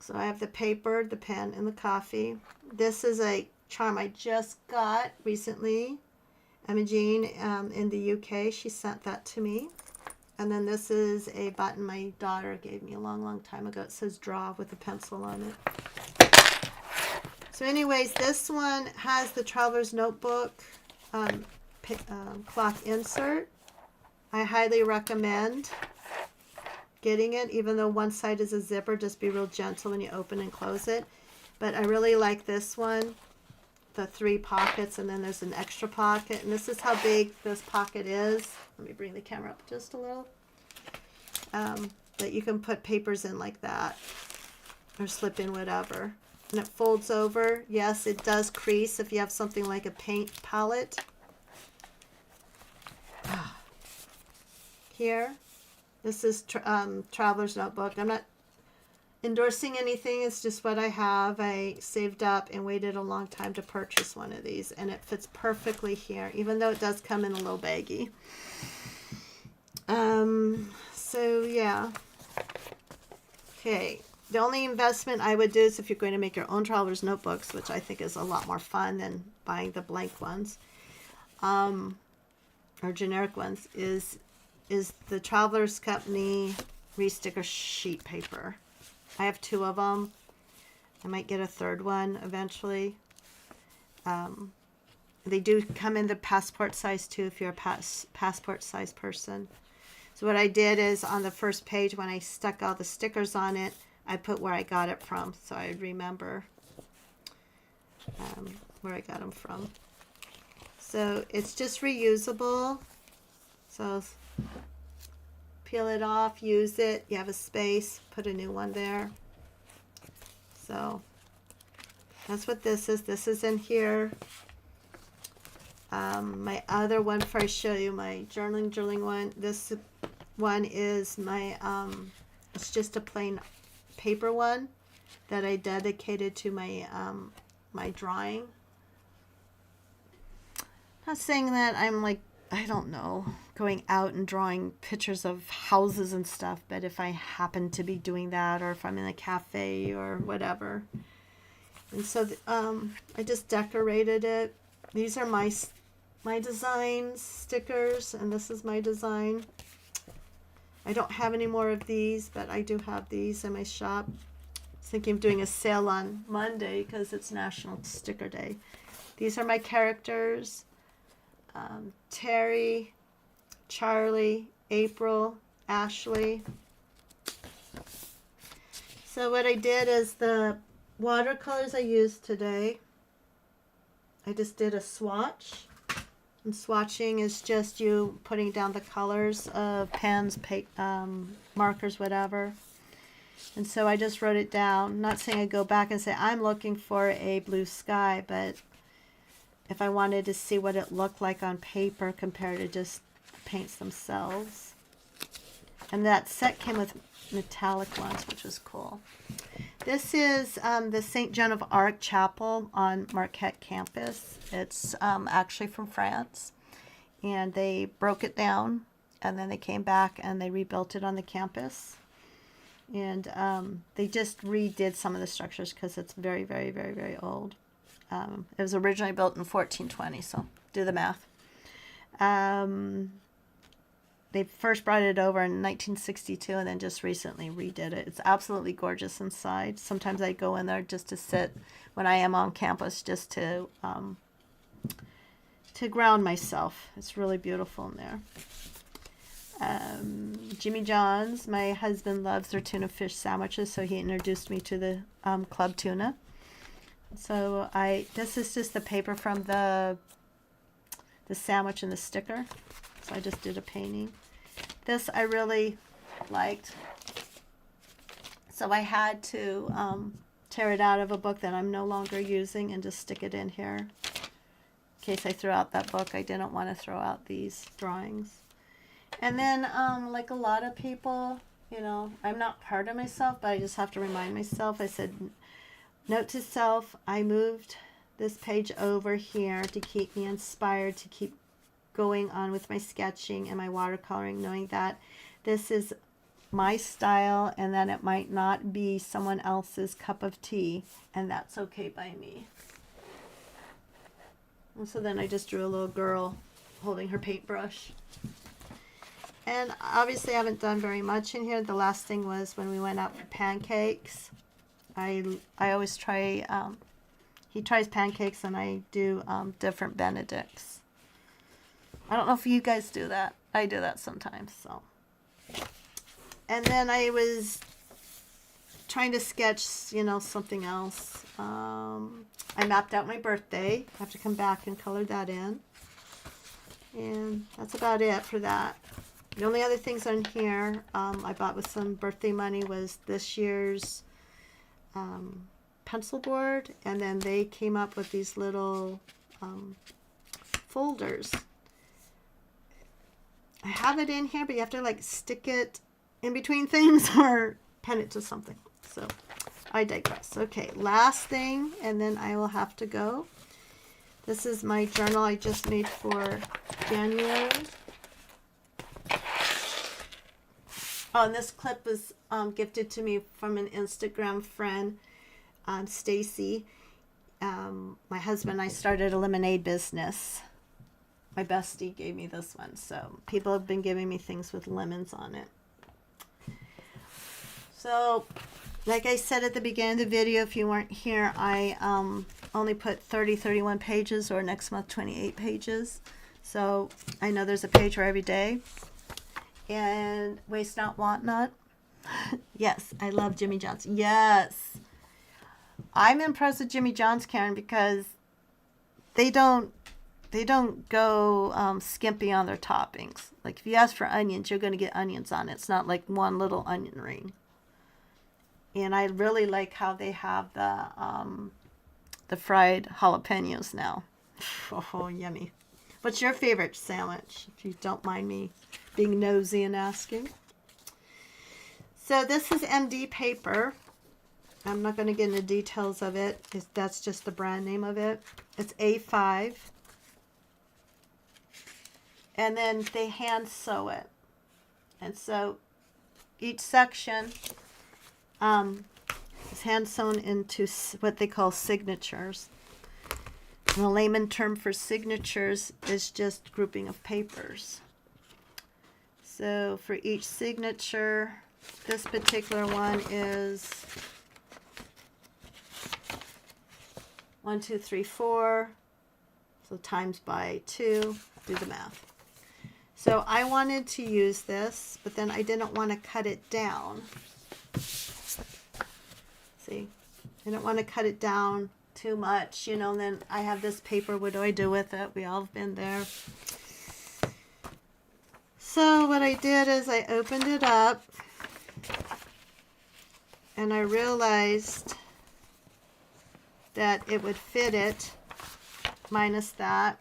So I have the paper, the pen, and the coffee. This is a charm I just got recently. Emma Jean in the UK, she sent that to me. And then this is a button my daughter gave me a long, long time ago. It says draw with a pencil on it. So anyways, this one has the Traveler's Notebook cloth insert. I highly recommend getting it, even though one side is a zipper. Just be real gentle when you open and close it. But I really like this one, the 3 pockets, and then there's an extra pocket. And this is how big this pocket is. Let me bring the camera up just a little. That you can put papers in like that, or slip in whatever. And it folds over. Yes, it does crease if you have something like a paint palette. Here, this is Traveler's Notebook. I'm not endorsing anything. It's just what I have. I saved up and waited a long time to purchase one of these, and it fits perfectly here, even though it does come in a little baggy. So yeah. Okay. The only investment I would do is if you're going to make your own Traveler's Notebooks, which I think is a lot more fun than buying the blank ones, or generic ones, is the Traveler's Company re-sticker sheet paper. I have 2 of them. I might get a 3rd one eventually. They do come in the passport size too, if you're a passport size person. So what I did is on the first page, when I stuck all the stickers on it, I put where I got it from, so I'd remember where I got them from. So it's just reusable. So peel it off, use it. You have a space, put a new one there. So that's what this is. This is in here. My other one, before I show you my journaling one, this one is my, it's just a plain paper one that I dedicated to my, my drawing. Not saying that I'm like, I don't know, going out and drawing pictures of houses and stuff, but if I happen to be doing that, or if I'm in a cafe or whatever. And so I just decorated it. These are my designs, stickers, and this is my design. I don't have any more of these, but I do have these in my shop. I was thinking of doing a sale on Monday because it's National Sticker Day. These are my characters. Terry, Charlie, April, Ashley. So what I did is the watercolors I used today, I just did a swatch. And swatching is just you putting down the colors of pens, markers, whatever. And so I just wrote it down. Not saying I go back and say, I'm looking for a blue sky, but if I wanted to see what it looked like on paper compared to just paints themselves. And that set came with metallic ones, which was cool. This is the St. Joan of Arc Chapel on Marquette campus. It's actually from France, and they broke it down, and then they came back and they rebuilt it on the campus. And they just redid some of the structures because it's very, very, very, very old. It was originally built in 1420, so do the math. they first brought it over in 1962 and then just recently redid it. It's absolutely gorgeous inside. Sometimes I go in there just to sit when I am on campus, just to ground myself. It's really beautiful in there. Jimmy John's, my husband loves their tuna fish sandwiches, so he introduced me to the club tuna. So this is just the paper from the sandwich and the sticker. So I just did a painting. This I really liked. So I had to tear it out of a book that I'm no longer using and just stick it in here. In case I threw out that book, I didn't want to throw out these drawings. And then, like a lot of people, you know, I'm not hard on myself, but I just have to remind myself. I said, note to self, I moved this page over here to keep me inspired, to keep going on with my sketching and my watercoloring, knowing that this is my style and that it might not be someone else's cup of tea, and that's okay by me. And so then I just drew a little girl holding her paintbrush. And obviously I haven't done very much in here. The last thing was when we went out for pancakes. I always try, he tries pancakes and I do different Benedicts. I don't know if you guys do that. I do that sometimes. So. And then I was trying to sketch, you know, something else. I mapped out my birthday. I have to come back and color that in. And that's about it for that. The only other things on here I bought with some birthday money was this year's pencil board, and then they came up with these little folders. I have it in here, but you have to like stick it in between things or pen it to something. So I digress. Okay, last thing, and then I will have to go. This is my journal I just made for January. Oh, and this clip was gifted to me from an Instagram friend, Stacy. My husband and I started a lemonade business. My bestie gave me this one. So people have been giving me things with lemons on it. So, like I said at the beginning of the video, if you weren't here, I only put 31 pages, or next month 28 pages. So I know there's a page for every day. And Waste Not, Want Not. Yes, I love Jimmy John's. Yes. I'm impressed with Jimmy John's, Karen, because they don't go skimpy on their toppings. Like if you ask for onions, you're going to get onions on it. It's not like one little onion ring. And I really like how they have the fried jalapenos now. Oh, yummy. What's your favorite sandwich, if you don't mind me being nosy and asking? So this is MD paper. I'm not going to get into details of it. That's just the brand name of it. It's A5. And then they hand sew it. And so each section is hand sewn into what they call signatures. And the layman term for signatures is just grouping of papers. So for each signature, this particular one is 1, 2, 3, 4. So times by 2. Do the math. So I wanted to use this, but then I didn't want to cut it down. See, I don't want to cut it down too much, you know, and then I have this paper. What do I do with it? We all have been there. So what I did is I opened it up and I realized that it would fit it minus that.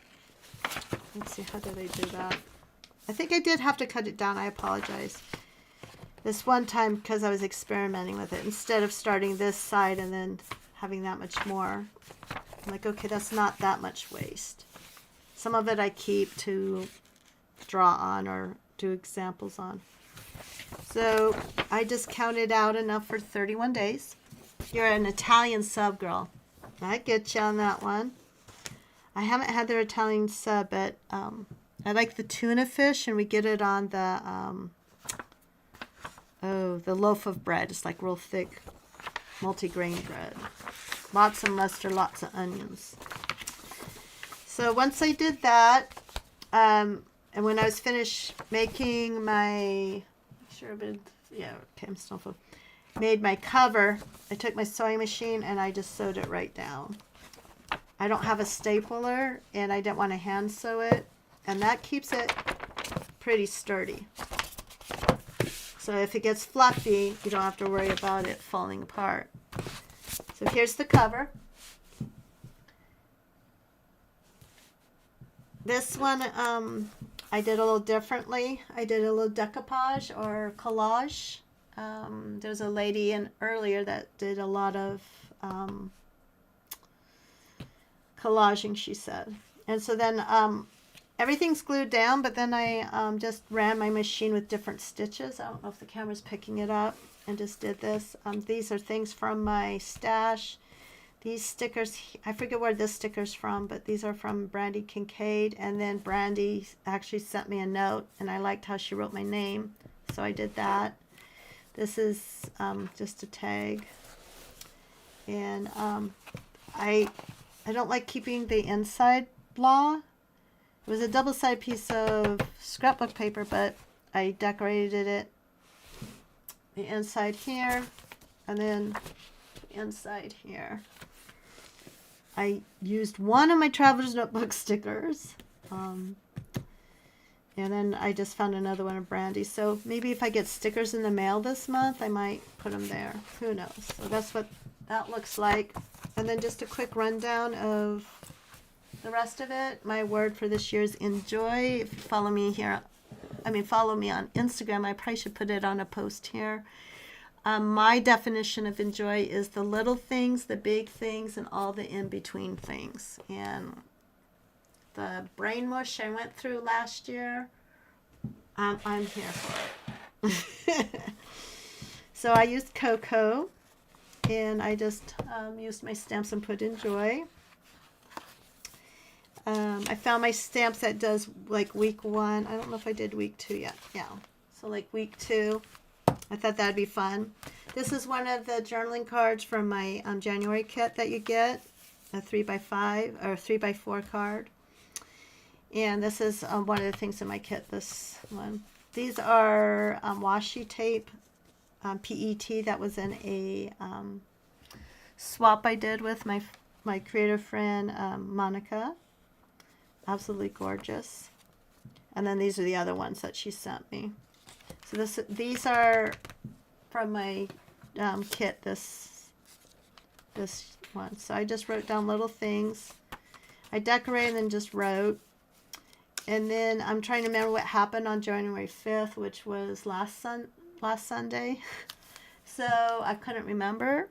Let's see, how did I do that? I think I did have to cut it down. I apologize. This one time, because I was experimenting with it, instead of starting this side and then having that much more, I'm like, okay, that's not that much waste. Some of it I keep to draw on or do examples on. So I just counted out enough for 31 days. You're an Italian sub, girl. I get you on that one. I haven't had their Italian sub at I like the tuna fish, and we get it on the loaf of bread. It's like real thick multi-grain bread. Lots of mustard, lots of onions. So once I did that, and when I was finished making my, I'm still full. Made my cover, I took my sewing machine and I just sewed it right down. I don't have a stapler and I didn't want to hand sew it, and that keeps it pretty sturdy. So if it gets fluffy, you don't have to worry about it falling apart. So here's the cover. This one I did a little differently. I did a little decoupage or collage. There's a lady in earlier that did a lot of collaging, she said. And so then everything's glued down, but then I just ran my machine with different stitches. I don't know if the camera's picking it up, and just did this. These are things from my stash. These stickers, I forget where this sticker's from, but these are from Brandy Kincaid. And then Brandy actually sent me a note, and I liked how she wrote my name, so I did that. This is just a tag. And I don't like keeping the inside blah. It was a double-sided piece of scrapbook paper, but I decorated it, the inside here, and then the inside here. I used one of my Traveler's Notebook stickers, and then I just found another one of Brandy. So maybe if I get stickers in the mail this month, I might put them there. Who knows? So that's what that looks like. And then just a quick rundown of the rest of it. My word for this year is enjoy. If you follow me here, follow me on Instagram. I probably should put it on a post here. My definition of enjoy is the little things, the big things, and all the in-between things. And the brain mush I went through last year, I'm here for it. So I used cocoa, and I just used my stamps and put enjoy. I found my stamps that does like week 1. I don't know if I did week 2 yet. Yeah, so like week 2. I thought that'd be fun. This is one of the journaling cards from my January kit that you get, a 3x5 or 3x4 card. And this is one of the things in my kit, this one. These are washi tape, PET, that was in a swap I did with my creative friend, Monica. Absolutely gorgeous. And then these are the other ones that she sent me. So these are from my kit, this one. So I just wrote down little things. I decorated and just wrote. And then I'm trying to remember what happened on January 5th, which was last Sunday. So I couldn't remember.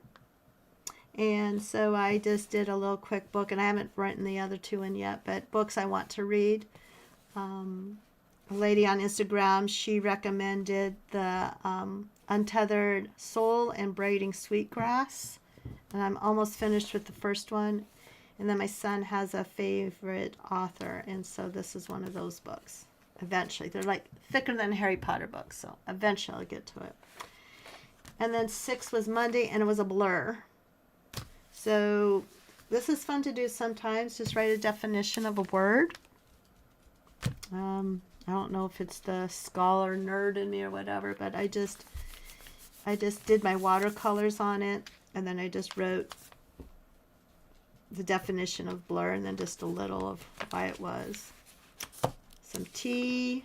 And so I just did a little quick book, and I haven't written the other 2 in yet, but books I want to read. A lady on Instagram, she recommended the Untethered Soul and Braiding Sweetgrass. And I'm almost finished with the first one. And then my son has a favorite author, and so this is one of those books. Eventually. They're like thicker than Harry Potter books, so eventually I'll get to it. And then 6 was Monday, and it was a blur. So this is fun to do sometimes, just write a definition of a word. I don't know if it's the scholar nerd in me or whatever, but I just did my watercolors on it, and then I just wrote the definition of blur, and then just a little of why it was. Some tea.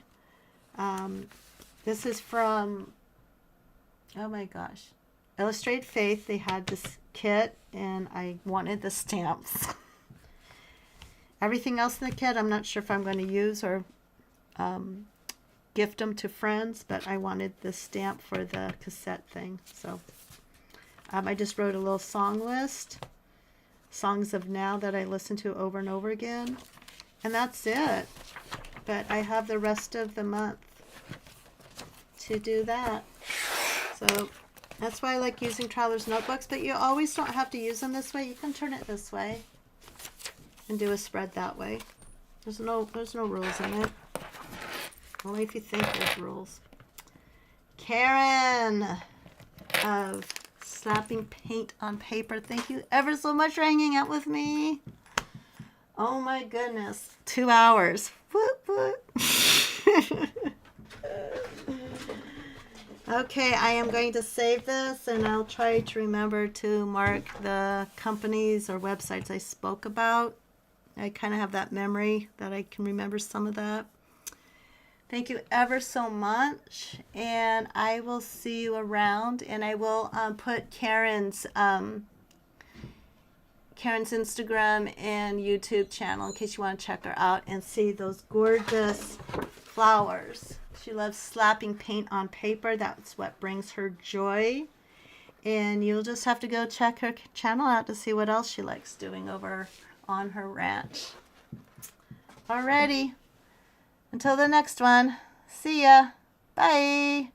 This is from, oh my gosh, Illustrated Faith. They had this kit, and I wanted the stamps. Everything else in the kit, I'm not sure if I'm going to use or gift them to friends, but I wanted the stamp for the cassette thing. So I just wrote a little song list, songs of now that I listen to over and over again, and that's it. But I have the rest of the month to do that. So that's why I like using Traveler's Notebooks, but you always don't have to use them this way. You can turn it this way and do a spread that way. There's no rules in it. Only if you think there's rules. Karen of Slapping Paint on Paper. Thank you ever so much for hanging out with me. Oh my goodness. 2 hours. Whoop, whoop. Okay, I am going to save this, and I'll try to remember to mark the companies or websites I spoke about. I kind of have that memory that I can remember some of that. Thank you ever so much, and I will see you around, and I will put Karen's Instagram and YouTube channel in case you want to check her out and see those gorgeous flowers. She loves slapping paint on paper. That's what brings her joy. And you'll just have to go check her channel out to see what else she likes doing over on her ranch. Alrighty. Until the next one. See ya. Bye.